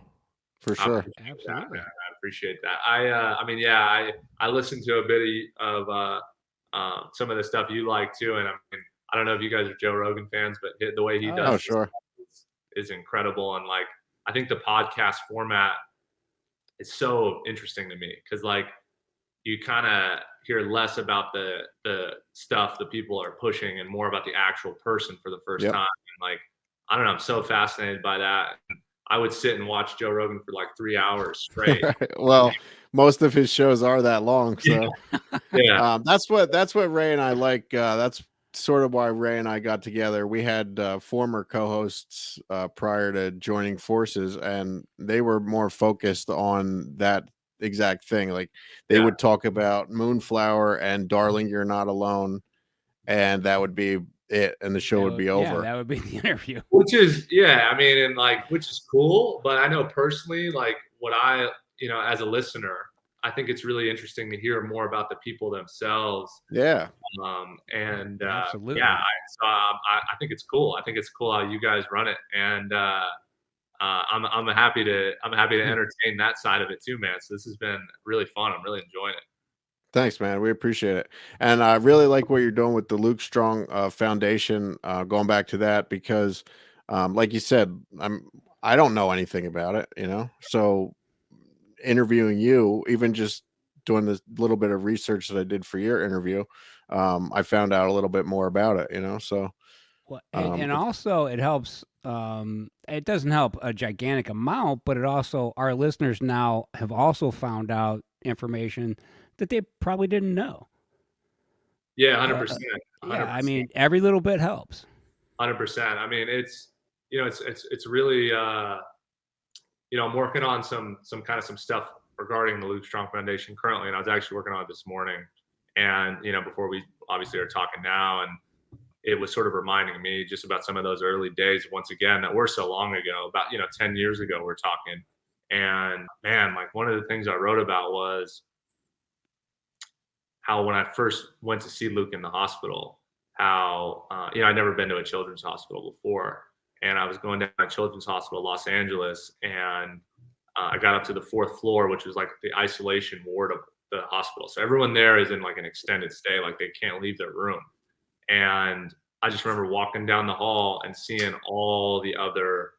for sure. Absolutely. I appreciate that. I mean, yeah, I listened to a bit of some of the stuff you like too, and I mean, I don't know if you guys are Joe Rogan fans, but the way he does sure. is incredible. And like, I think the podcast format is so interesting to me because like you kind of hear less about the stuff the people are pushing and more about the actual person for the first time. And like, I don't know, I'm so fascinated by that. I would sit and watch Joe Rogan for like 3 hours straight. Well, most of his shows are that long. So yeah. That's what Ray and I like. That's sort of why Ray and I got together. We had former co-hosts prior to joining forces, and they were more focused on that exact thing. Like they would talk about Moonflower and Darling, You're Not Alone, and that would be it, and the show would be over. Yeah, that would be the interview. Which is, I mean, and like, which is cool. But I know personally, like what I, as a listener, I think it's really interesting to hear more about the people themselves. Yeah. Absolutely. Yeah. I think it's cool. I think it's cool how you guys run it, and I'm happy to entertain that side of it too, man. So this has been really fun. I'm really enjoying it. Thanks, man. We appreciate it. And I really like what you're doing with the Luke Strong Foundation, going back to that, because like you said, I don't know anything about it, so interviewing you, even just doing this little bit of research that I did for your interview, I found out a little bit more about it, so. Well, and also it helps. It doesn't help a gigantic amount, but it also, our listeners now have also found out information that they probably didn't know. Yeah, 100%. Yeah, I mean, every little bit helps. 100%. I mean, it's really, I'm working on some stuff regarding the Luke Strong Foundation currently, and I was actually working on it this morning. And before we obviously are talking now, and it was sort of reminding me just about some of those early days once again that were so long ago, about 10 years ago we're talking. And man, like one of the things I wrote about was how when I first went to see Luke in the hospital, how I'd never been to a children's hospital before, and I was going down to Children's Hospital Los Angeles, and I got up to the 4th floor, which was like the isolation ward of the hospital. So everyone there is in like an extended stay, like they can't leave their room. And I just remember walking down the hall and seeing all the other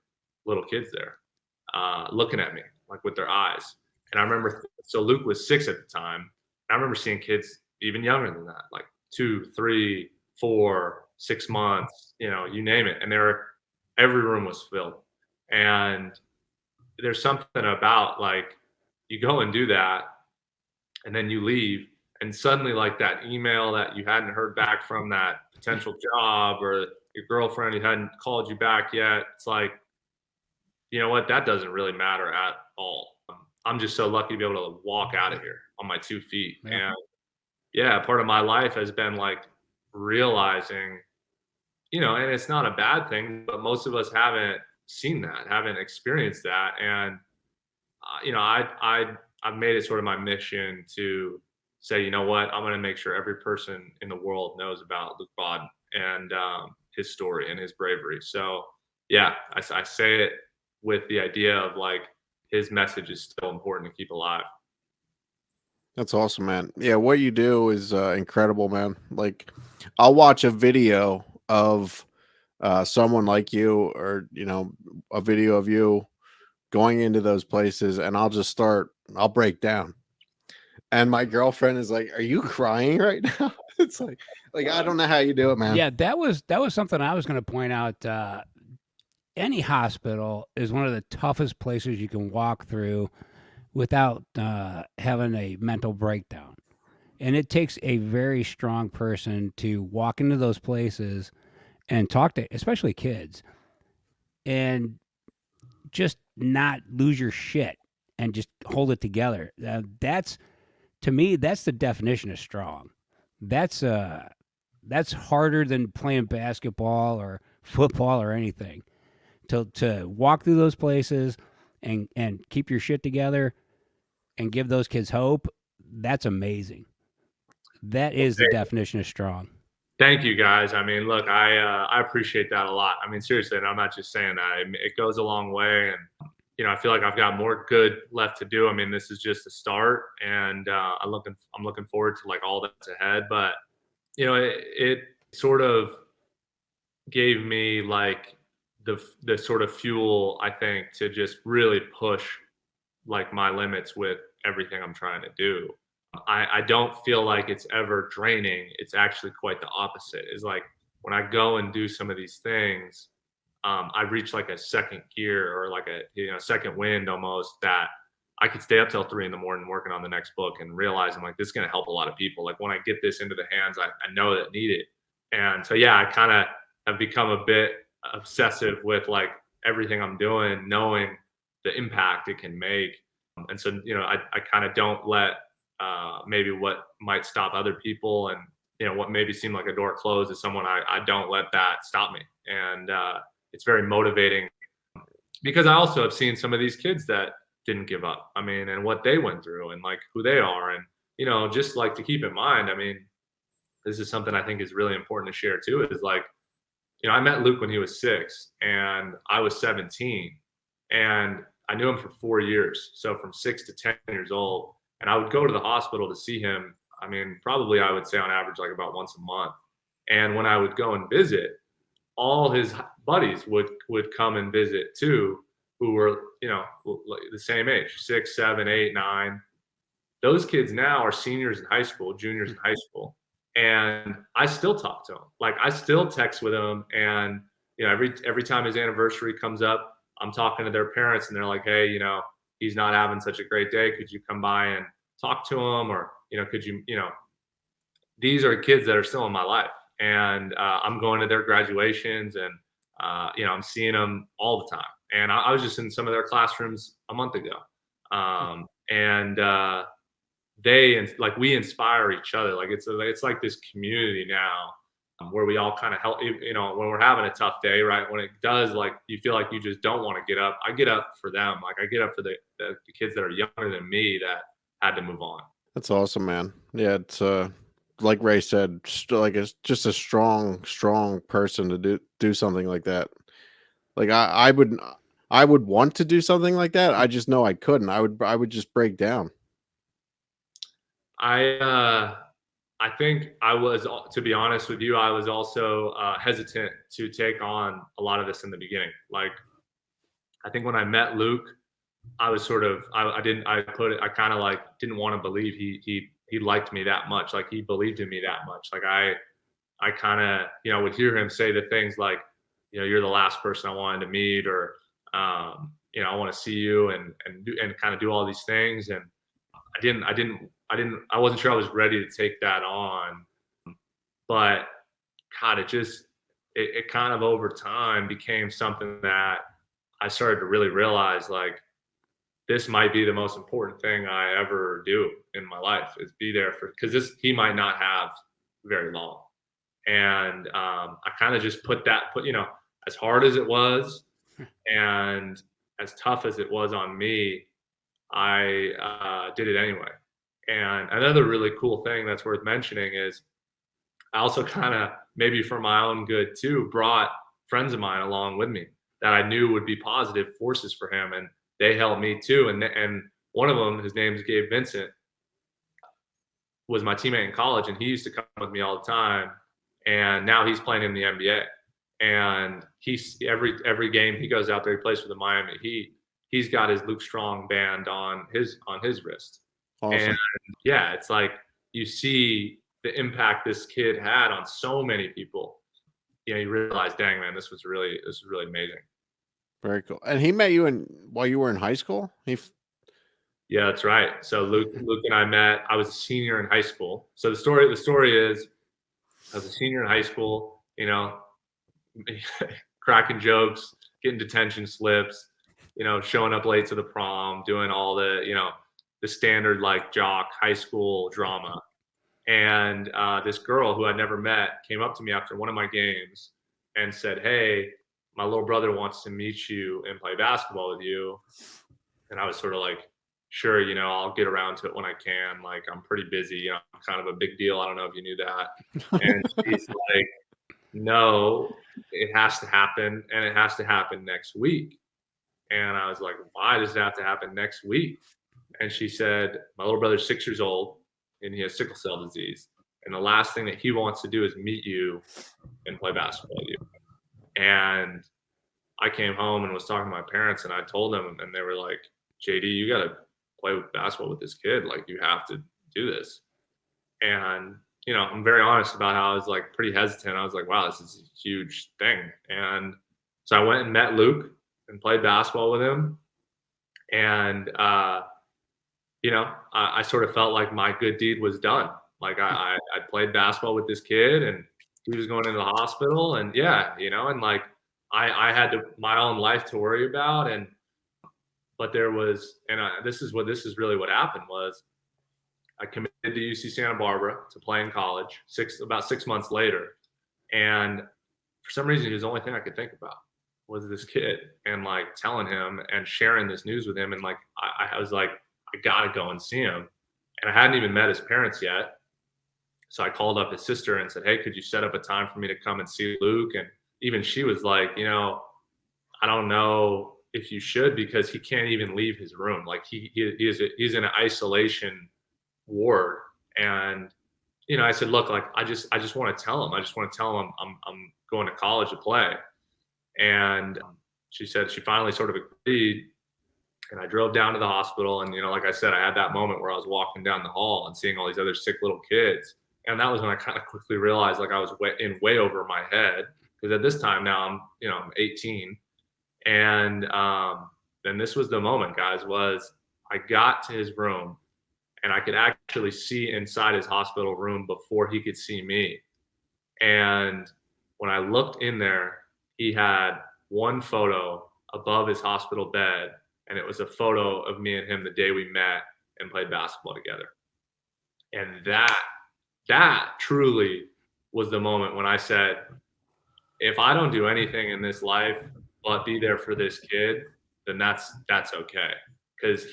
little kids there looking at me like with their eyes. And I remember, so Luke was 6 at the time. I remember seeing kids, even younger than that, like 2, 3, 4, 6 months, you name it. And every room was filled. And there's something about like you go and do that and then you leave and suddenly like that email that you hadn't heard back from that potential job or your girlfriend who hadn't called you back yet. It's like, you know what? That doesn't really matter at all. I'm just so lucky to be able to walk out of here on my 2 feet. Yeah. And yeah, part of my life has been like realizing, and it's not a bad thing, but most of us haven't seen that, haven't experienced that. And, I've made it sort of my mission to say, you know what, I'm going to make sure every person in the world knows about Luke Bodden and his story and his bravery. So yeah, I say it with the idea of like, his message is still important to keep alive. That's awesome, man. Yeah, what you do is incredible, man. Like, I'll watch a video of someone like you, or a video of you going into those places, and I'll break down. And my girlfriend is like, "Are you crying right now?" It's like I don't know how you do it, man. Yeah, that was something I was going to point out. Any hospital is one of the toughest places you can walk through without having a mental breakdown. And it takes a very strong person to walk into those places and talk to, especially kids, and just not lose your shit and just hold it together. To me, that's the definition of strong. That's harder than playing basketball or football or anything. To walk through those places and keep your shit together and give those kids hope, that's amazing. That is the definition of strong. Thank you, guys. I mean, look, I appreciate that a lot. I mean, seriously, and I'm not just saying that. It goes a long way, and I feel like I've got more good left to do. I mean, this is just a start, and I'm looking forward to like all that's ahead. But it sort of gave me like the sort of fuel, I think, to just really push like my limits with everything I'm trying to do. I don't feel like it's ever draining. It's actually quite the opposite. It's like when I go and do some of these things, I reach like a second gear or like a second wind almost, that I could stay up till 3 a.m. working on the next book and realizing like this is going to help a lot of people. Like when I get this into the hands I know that need it. And so yeah, I kind of have become a bit obsessive with like everything I'm doing, knowing the impact it can make. And so I kind of don't let maybe what might stop other people and what maybe seemed like a door closed to someone, I don't let that stop me. And it's very motivating because I also have seen some of these kids that didn't give up. I mean, and what they went through and like who they are. And just like to keep in mind, I mean, this is something I think is really important to share too, is like, I met Luke when he was 6 and I was 17, and I knew him for 4 years. So from 6 to 10 years old, and I would go to the hospital to see him. I mean, probably I would say on average, like about once a month. And when I would go and visit, all his buddies would come and visit too, who were, the same age, 6, 7, 8, 9. Those kids now are seniors in high school, juniors in high school. And I still talk to him. Like I still text with him. And, every time his anniversary comes up, I'm talking to their parents and they're like, hey, he's not having such a great day. Could you come by and talk to him? Or, could you, these are kids that are still in my life. And I'm going to their graduations and, I'm seeing them all the time. And I was just in some of their classrooms a month ago. We inspire each other. Like it's like this community now where we all kind of help, when we're having a tough day, right? When it does, like, you feel like you just don't want to get up. I get up for them. Like I get up for the kids that are younger than me that had to move on. That's awesome, man. Yeah. It's like Ray said, it's just a strong person to do something like that. Like I would want to do something like that. I just know I couldn't. I would just break down. I think I was, to be honest with you, I was also hesitant to take on a lot of this in the beginning. Like, I think when I met Luke, I was sort of, I kind of like didn't want to believe he he liked me that much. Like he believed in me that much. Like I kind of, would hear him say the things like, you're the last person I wanted to meet, or, I want to see you and kind of do all these things. And I wasn't sure I was ready to take that on, but God, it kind of over time became something that I started to really realize, like, this might be the most important thing I ever do in my life, is be there because he might not have very long. And I kind of just put as hard as it was and as tough as it was on me, I did it anyway. And another really cool thing that's worth mentioning is I also kind of, maybe for my own good too, brought friends of mine along with me that I knew would be positive forces for him. And they helped me too. And one of them, his name's Gabe Vincent, was my teammate in college, and he used to come with me all the time. And now he's playing in the NBA. And he's every game he goes out there, he plays for the Miami Heat. He's got his Luke Strong band on his wrist. Awesome. And yeah, it's like you see the impact this kid had on so many people. You realize, dang man, this was really amazing. Very cool. And he met you while you were in high school? Yeah, that's right. So Luke and I met. I was a senior in high school. So the story is, I was a senior in high school, cracking jokes, getting detention slips, showing up late to the prom, doing all the, the standard like jock high school drama. And this girl who I'd never met came up to me after one of my games and said, "Hey, my little brother wants to meet you and play basketball with you." And I was sort of like, "Sure, I'll get around to it when I can. Like, I'm pretty busy. I'm kind of a big deal. I don't know if you knew that." And she's like, "No, it has to happen, and it has to happen next week." And I was like, "Why does it have to happen next week?" And she said, "My little brother's 6 years old, and he has sickle cell disease. And the last thing that he wants to do is meet you and play basketball with you." And I came home and was talking to my parents, and I told them, and they were like, "JD, you got to play with basketball with this kid. Like, you have to do this." And, I'm very honest about how I was like pretty hesitant. I was like, wow, this is a huge thing. And so I went and met Luke and played basketball with him. And, I sort of felt like my good deed was done. Like I played basketball with this kid, and he was going into the hospital, and and like I had my own life to worry about. But there was, and this is really what happened was I committed to UC Santa Barbara to play in college about 6 months later. And for some reason, the only thing I could think about was this kid, and like telling him and sharing this news with him. And like, I was like, I gotta go and see him. And I hadn't even met his parents yet. So I called up his sister and said, "Hey, could you set up a time for me to come and see Luke?" And even she was like, "I don't know if you should, because he can't even leave his room. Like he's in an isolation ward." And, I said, "Look, like, I just want to tell him. I just want to tell him I'm going to college to play." And she said she finally sort of agreed. And I drove down to the hospital. And, like I said, I had that moment where I was walking down the hall and seeing all these other sick little kids. And that was when I kind of quickly realized, like, I was way over my head. Because at this time now I'm 18. And then this was the moment, guys, was I got to his room and I could actually see inside his hospital room before he could see me. And when I looked in there, he had one photo above his hospital bed, and it was a photo of me and him the day we met and played basketball together. And that truly was the moment when I said, if I don't do anything in this life but be there for this kid, then that's okay. Because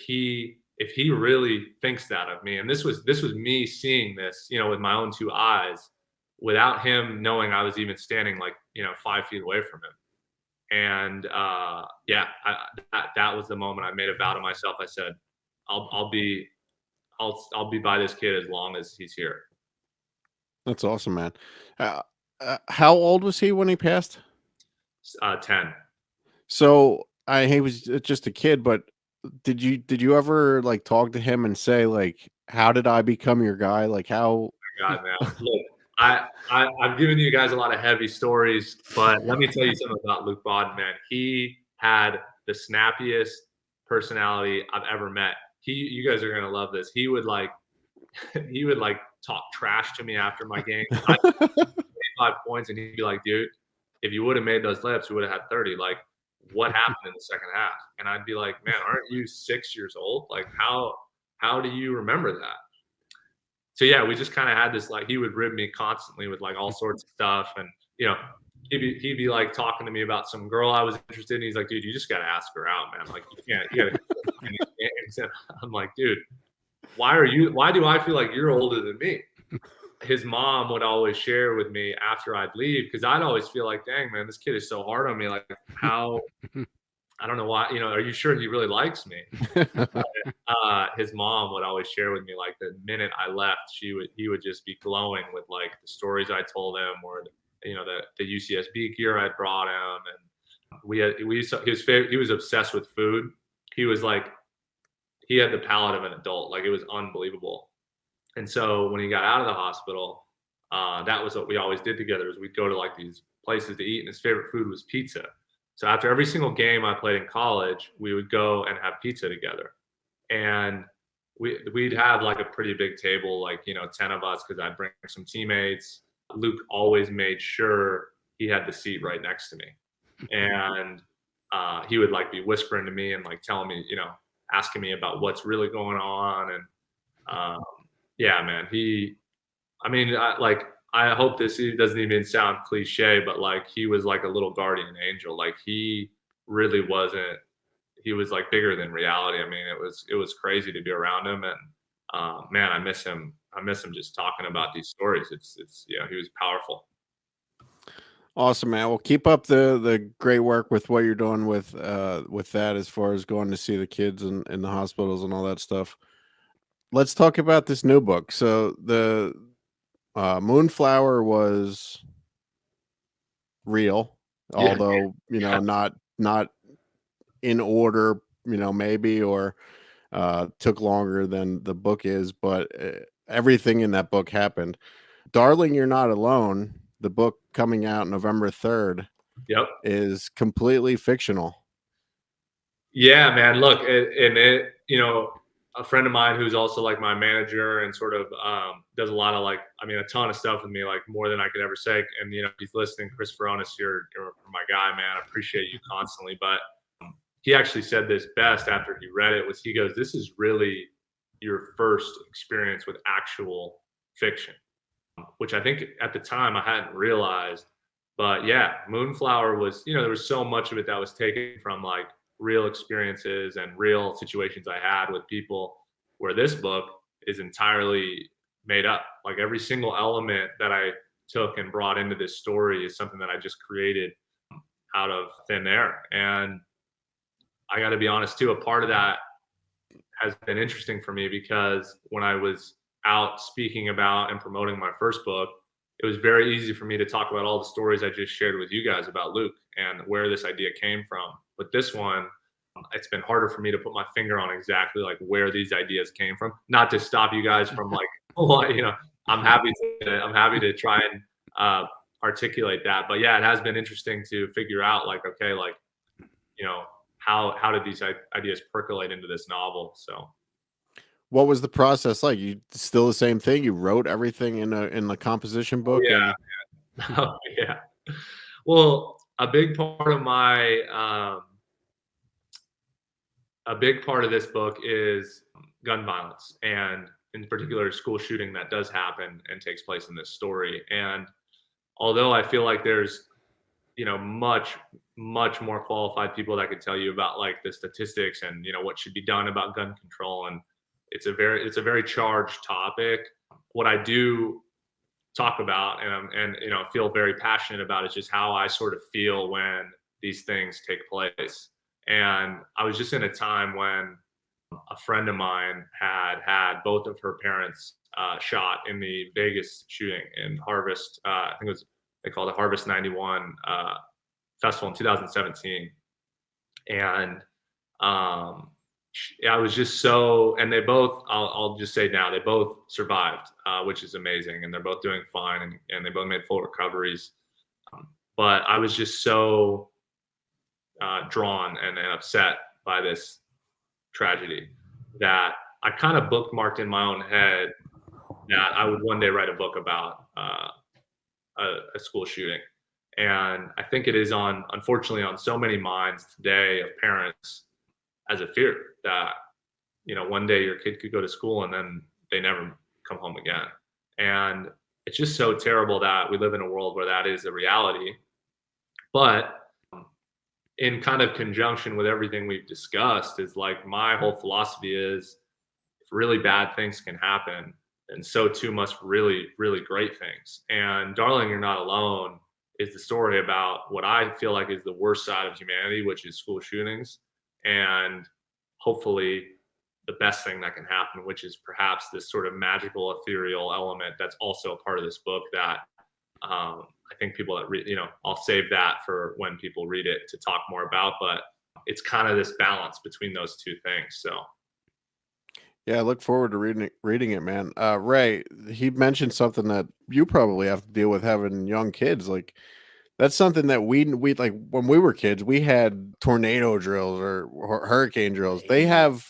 if he really thinks that of me, and this was me seeing this, with my own two eyes, without him knowing I was even standing 5 feet away from him. And that was the moment I made a vow to myself. I said, I'll be by this kid as long as he's here. That's awesome, man. How old was he when he passed? 10. So he was just a kid, but did you ever like talk to him and say like, how did I become your guy? Like how? God, man. Look, I've given you guys a lot of heavy stories, but let me tell you something about Luke Bodden, man. He had the snappiest personality I've ever met. You guys are gonna love this. He would like talk trash to me after my game. I 5 points, and he'd be like, "Dude, if you would have made those layups, you would have had 30. Like, what happened in the second half?" And I'd be like, "Man, aren't you 6 years old? Like, how do you remember that?" So yeah, we just kind of had this, like, he would rib me constantly with like all sorts of stuff, and he'd be like talking to me about some girl I was interested in. He's like, "Dude, you just gotta ask her out, man. Like, you gotta." I'm like, "Dude, why do I feel like you're older than me?" His mom would always share with me after I'd leave, because I'd always feel like, dang, man, this kid is so hard on me. Like, how, I don't know why, are you sure he really likes me? His mom would always share with me, like, the minute I left, he would just be glowing with like the stories I told him, or the UCSB gear I brought him. And he was obsessed with food. He was like, he had the palate of an adult. Like, it was unbelievable. And so when he got out of the hospital, that was what we always did together, is we'd go to like these places to eat, and his favorite food was pizza. So after every single game I played in college, we would go and have pizza together. And we'd have like a pretty big table, like, 10 of us, because I'd bring some teammates. Luke always made sure he had the seat right next to me. And he would like be whispering to me and like telling me, asking me about what's really going on. And yeah, man, I hope this doesn't even sound cliche, but like, he was like a little guardian angel. Like, he really wasn't, he was like bigger than reality. I mean, it was crazy to be around him. And man, I miss him just talking about these stories. It's he was powerful. Awesome, man. Well, keep up the great work with what you're doing with that, as far as going to see the kids in the hospitals and all that stuff. Let's talk about this new book. So the Moonflower was real, although not in order, maybe, or took longer than the book is, but everything in that book happened. Darling, You're Not Alone, the book coming out November 3rd, Yep. is completely fictional. Yeah, man. Look, a friend of mine who's also like my manager, and sort of does a lot of a ton of stuff with me, like more than I could ever say. And he's listening. Chris Veronis, you're my guy, man. I appreciate you constantly. But he actually said this best after he read it, he goes, "This is really your first experience with actual fiction," which I think at the time I hadn't realized. But yeah, Moonflower was, there was so much of it that was taken from like real experiences and real situations I had with people, where this book is entirely made up. Like, every single element that I took and brought into this story is something that I just created out of thin air. And I got to be honest too, a part of that has been interesting for me, because when I was out speaking about and promoting my first book, it was very easy for me to talk about all the stories I just shared with you guys about Luke and where this idea came from. But this one, it's been harder for me to put my finger on exactly like where these ideas came from. Not to stop you guys from like, I'm happy to try and articulate that. But yeah, it has been interesting to figure out like, okay, like, how did these ideas percolate into this novel? So what was the process like? You still the same thing? You wrote everything in the composition book? Yeah. Oh, yeah. Well, a big part of this book is gun violence, and in particular, school shooting that does happen and takes place in this story. And although I feel like there's, much more qualified people that could tell you about like the statistics and, what should be done about gun control, and it's a very charged topic. What I do talk about and feel very passionate about is just how I sort of feel when these things take place. And I was just in a time when a friend of mine had both of her parents shot in the Vegas shooting in Harvest. I think they called it Harvest 91 festival in 2017. And I was just so, and they both, I'll just say now, they both survived, which is amazing. And they're both doing fine, and they both made full recoveries. But I was just so drawn and upset by this tragedy that I kind of bookmarked in my own head that I would one day write a book about a school shooting. And I think it is unfortunately, on so many minds today of parents as a fear that, one day your kid could go to school and then they never come home again. And it's just so terrible that we live in a world where that is a reality. But in kind of conjunction with everything we've discussed, is like my whole philosophy is, if really bad things can happen, and so too must really, really great things. And Darling, You're Not Alone is the story about what I feel like is the worst side of humanity, which is school shootings, and hopefully the best thing that can happen, which is perhaps this sort of magical, ethereal element that's also a part of this book that I think people that read, I'll save that for when people read it to talk more about, but it's kind of this balance between those two things. So Yeah, I look forward to reading it, man. Ray, he mentioned something that you probably have to deal with having young kids. Like, that's something that we like when we were kids. We had tornado drills or hurricane drills. They have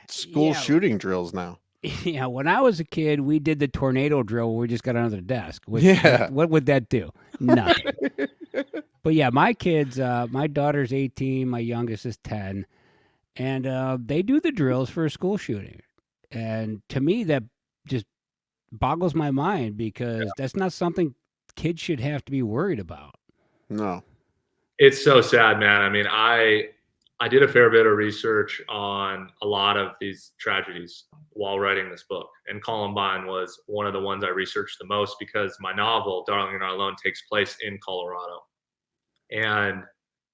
school Yeah. shooting drills now. Yeah, when I was a kid, we did the tornado drill where we just got under the desk. Yeah. What would that do? Nothing. But yeah, my kids, my daughter's 18, my youngest is 10, and they do the drills for a school shooting. And to me, that just boggles my mind because that's not something kids should have to be worried about. No. it's so sad, man. I mean, I did a fair bit of research on a lot of these tragedies while writing this book. And Columbine was one of the ones I researched the most because my novel, Darling, You're Not Alone, takes place in Colorado. And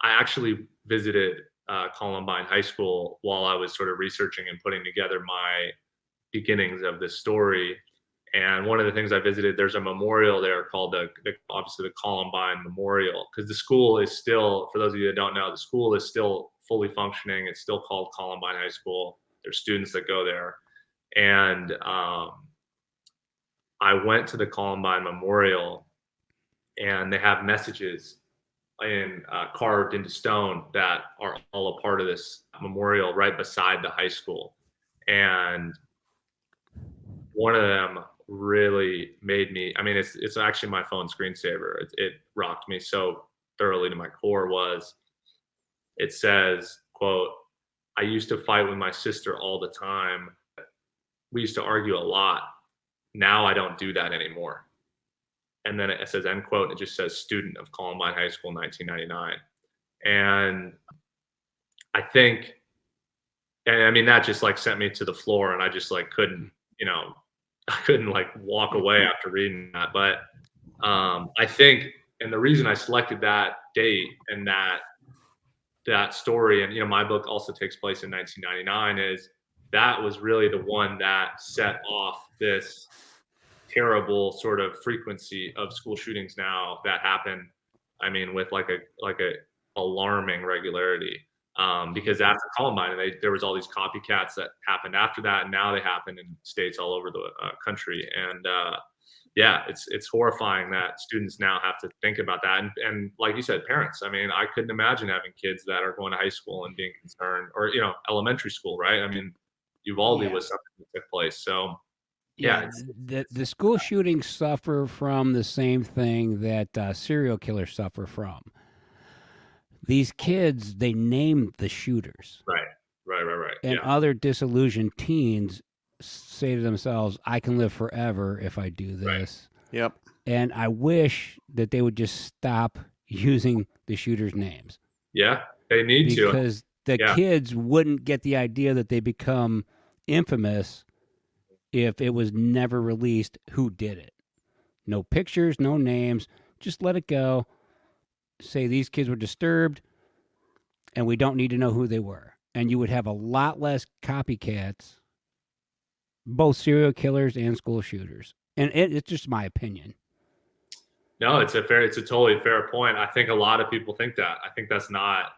I actually visited Columbine High School while I was sort of researching and putting together my beginnings of this story. And one of the things I visited, there's a memorial there called obviously the Columbine Memorial, because the school is still, for those of you that don't know, the school is still fully functioning. It's still called Columbine High School. There's students that go there. And I went to the Columbine Memorial, and they have messages carved into stone that are all a part of this memorial right beside the high school. And one of them really made me, I mean, it's actually my phone screensaver. It rocked me so thoroughly to my core. It says, quote, "I used to fight with my sister all the time. We used to argue a lot. Now I don't do that anymore." And then it says, end quote, and it just says student of Columbine High School, 1999. And I think, and I mean, that just like sent me to the floor, and I just like couldn't like walk away after reading that. But I think, and the reason I selected that date and that story, and my book also takes place in 1999, is that was really the one that set off this terrible sort of frequency of school shootings now that happen. I mean, with like a alarming regularity. Because after Columbine, there was all these copycats that happened after that, and now they happen in states all over the country. And yeah, it's horrifying that students now have to think about that. And like you said, parents. I mean, I couldn't imagine having kids that are going to high school and being concerned, or elementary school, right? I mean, Uvalde was something that took place. So yeah, the school shootings suffer from the same thing that serial killers suffer from. These kids, they named the shooters. Right. And other disillusioned teens say to themselves, I can live forever if I do this. Right. Yep. And I wish that they would just stop using the shooters' names. Yeah, they need to. Because the kids wouldn't get the idea that they become infamous if it was never released who did it. No pictures, no names, just let it go. Say these kids were disturbed and we don't need to know who they were. And you would have a lot less copycats, both serial killers and school shooters. And it's just my opinion. No, it's a totally fair point. I think a lot of people think that. I think that's not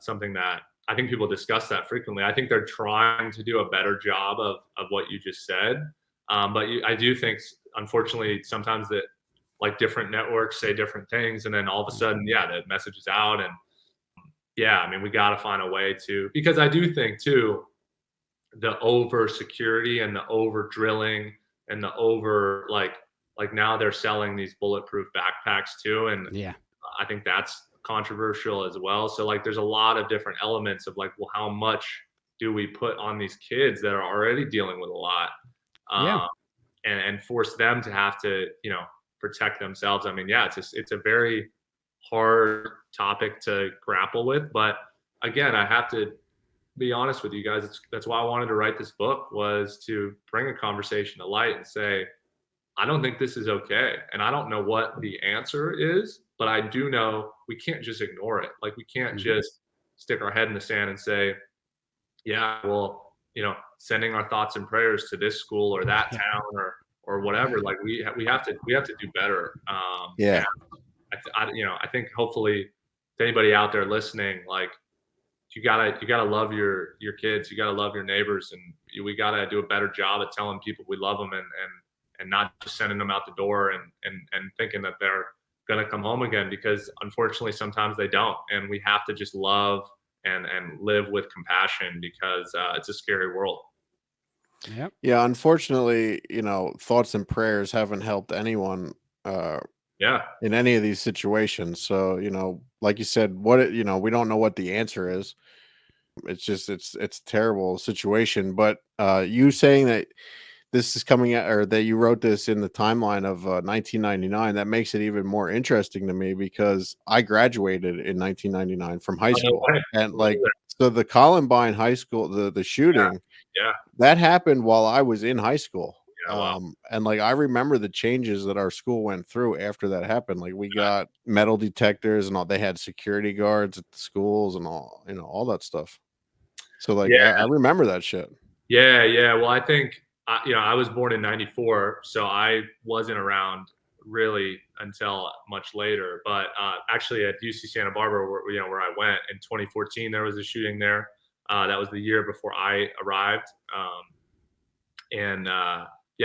something that I think people discuss that frequently. I think they're trying to do a better job of what you just said. But I do think, unfortunately, sometimes that like different networks say different things, and then all of a sudden, yeah, the message is out. And yeah, I mean, we got to find a way to, because I do think too, the over security and the over drilling and the over like now they're selling these bulletproof backpacks too. And Yeah. I think that's controversial as well. So like there's a lot of different elements of like, well, how much do we put on these kids that are already dealing with a lot? Yeah. And force them to have to, protect themselves. I mean, yeah, it's a very hard topic to grapple with. But again, I have to be honest with you guys. That's why I wanted to write this book, was to bring a conversation to light and say, I don't think this is okay. And I don't know what the answer is, but I do know we can't just ignore it. Like we can't just stick our head in the sand and say, yeah, well, sending our thoughts and prayers to this school or that town or whatever. Like we have to do better. Yeah. I think hopefully to anybody out there listening, like you gotta love your kids, you gotta love your neighbors, and we gotta do a better job at telling people we love them and not just sending them out the door and thinking that they're gonna come home again, because unfortunately sometimes they don't, and we have to just love and live with compassion, because it's a scary world. Yep. Yeah, unfortunately, thoughts and prayers haven't helped anyone Yeah. in any of these situations. So, like you said, we don't know what the answer is. It's just it's a terrible situation. But you saying that this is coming out, or that you wrote this in the timeline of 1999, that makes it even more interesting to me, because I graduated in 1999 from high school. And like, so the Columbine High School, the shooting, Yeah. that happened while I was in high school. Yeah, wow. And like I remember the changes that our school went through after that happened. Like we got metal detectors and all. They had security guards at the schools and all, all that stuff. So like I remember that shit. Yeah. Well, I think I was born in '94, so I wasn't around really until much later. But actually, at UC Santa Barbara, where I went in 2014, there was a shooting there. That was the year before I arrived, and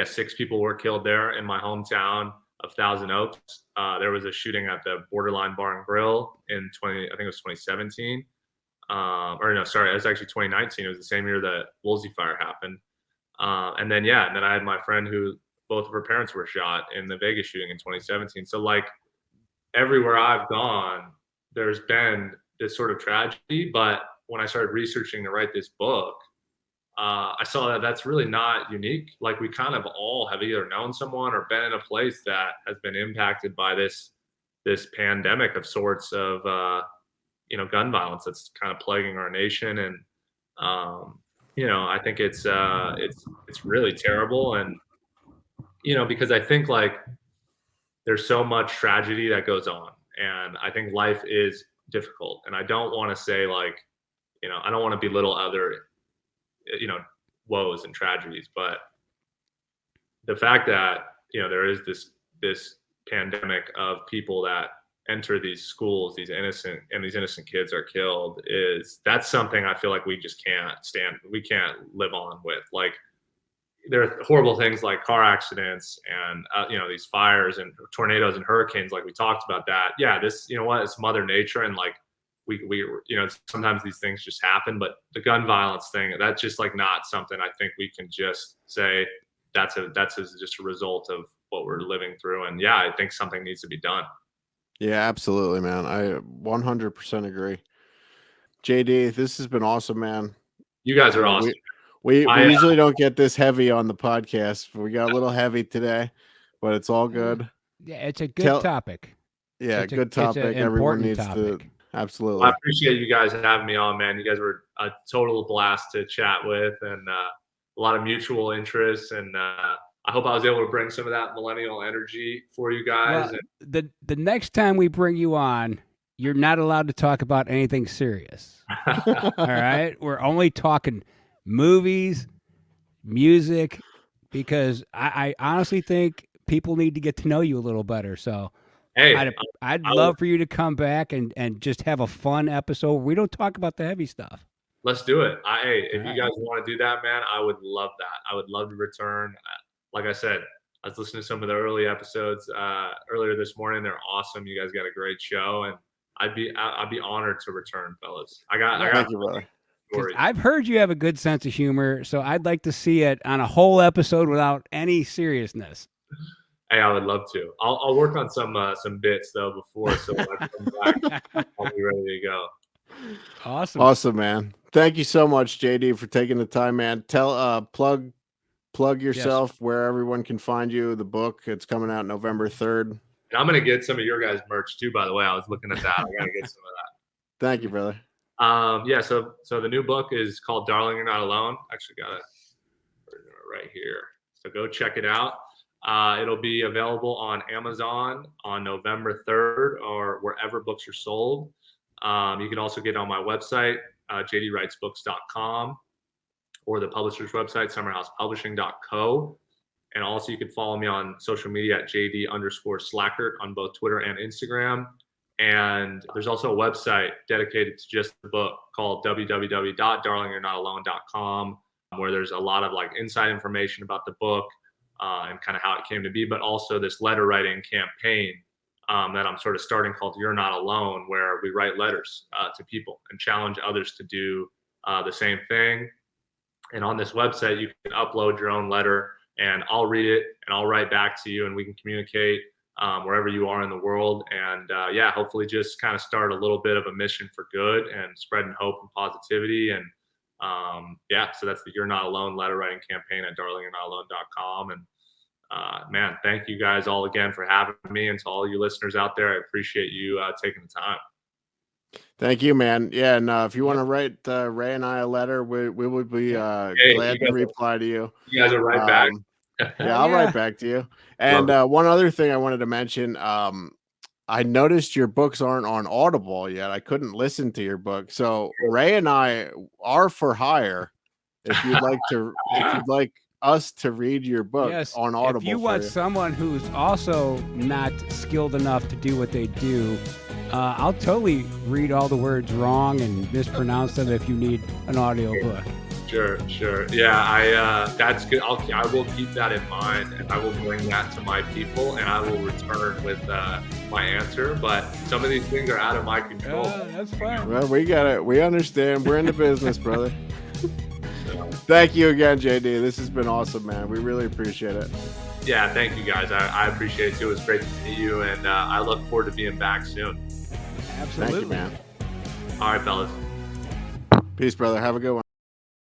6 people were killed there in my hometown of Thousand Oaks. There was a shooting at the Borderline Bar and Grill in I think it was 2017. Or no, sorry, it was actually 2019. It was the same year that Woolsey Fire happened. And then I had my friend who both of her parents were shot in the Vegas shooting in 2017. So like everywhere I've gone, there's been this sort of tragedy. But when I started researching to write this book, I saw that that's really not unique. Like we kind of all have either known someone or been in a place that has been impacted by this pandemic of sorts of gun violence that's kind of plaguing our nation. And I think it's really terrible. And because I think like there's so much tragedy that goes on, and I think life is difficult. And I don't want to say like, I don't want to belittle other woes and tragedies, but the fact that there is this pandemic of people that enter these schools, these innocent kids are killed, that's something I feel like we just we can't live on with. Like there are horrible things like car accidents and these fires and tornadoes and hurricanes, like we talked about that. Yeah, this it's Mother Nature, and like we sometimes these things just happen. But the gun violence thing, that's just like not something I think we can just say that's just a result of what we're living through. And yeah, I think something needs to be done. Yeah, absolutely, man. I 100% agree. JD, this has been awesome, man. You guys are awesome. We usually don't get this heavy on the podcast. We got a little heavy today, but it's all good. Yeah, it's a good topic. Yeah, good topic. Everyone needs to. Absolutely. I appreciate you guys having me on, man. You guys were a total blast to chat with, and a lot of mutual interests. And I hope I was able to bring some of that millennial energy for you guys. Well, the next time we bring you on, you're not allowed to talk about anything serious. All right? We're only talking movies, music, because I honestly think people need to get to know you a little better. So hey, I'd love for you to come back and just have a fun episode. We don't talk about the heavy stuff. Let's do it. Hey, if All you right. guys want to do that, man, I would love that. I would love to return. Like I said, I was listening to some of the early episodes earlier this morning. They're awesome. You guys got a great show, and I'd be honored to return, fellas. I got Thank you, brother. 'Cause stories. I've heard you have a good sense of humor, so I'd like to see it on a whole episode without any seriousness. Hey, I would love to. I'll work on some bits though before, so when I come back, I'll be ready to go. Awesome. Awesome, man. Thank you so much, JD, for taking the time, man. Tell plug yourself where everyone can find you. The book, it's coming out November 3rd. And I'm gonna get some of your guys' merch too. By the way, I was looking at that. I gotta get some of that. Thank you, brother. Yeah. So the new book is called "Darling, You're Not Alone." Actually, got it right here. So go check it out. It'll be available on Amazon on November 3rd or wherever books are sold. You can also get it on my website, jdwritesbooks.com, or the publisher's website, summerhousepublishing.co. And also you can follow me on social media at jd_slackert on both Twitter and Instagram. And there's also a website dedicated to just the book called www.darlingyou'renotalone.com, where there's a lot of like inside information about the book and kind of how it came to be, but also this letter writing campaign that I'm sort of starting called You're Not Alone, where we write letters to people and challenge others to do the same thing. And on this website, you can upload your own letter and I'll read it and I'll write back to you and we can communicate wherever you are in the world. And yeah, hopefully just kind of start a little bit of a mission for good and spreading hope and positivity. And yeah, so that's the You're Not Alone letter writing campaign at darlingyou'renotalone.com. And man, thank you guys all again for having me. And to all you listeners out there, I appreciate you taking the time. Thank you, man. Yeah, and if you want to write Ray and I a letter, we would be glad to reply to you. You guys are right back. Yeah, I'll write back to you. And one other thing I wanted to mention, I noticed your books aren't on Audible yet. I couldn't listen to your book. So Ray and I are for hire. If you'd like us to read your book on Audible. If you want someone who's also not skilled enough to do what they do, I'll totally read all the words wrong and mispronounce them if you need an audio book. Sure. Yeah, that's good. I will keep that in mind, and I will bring that to my people, and I will return with my answer. But some of these things are out of my control. That's fine. Well, we got it. We understand. We're in the business, brother. Thank you again, JD. This has been awesome, man. We really appreciate it. Yeah, thank you guys. I appreciate it too. It was great to meet you, and I look forward to being back soon. Absolutely. Thank you, man. All right, fellas. Peace, brother. Have a good one.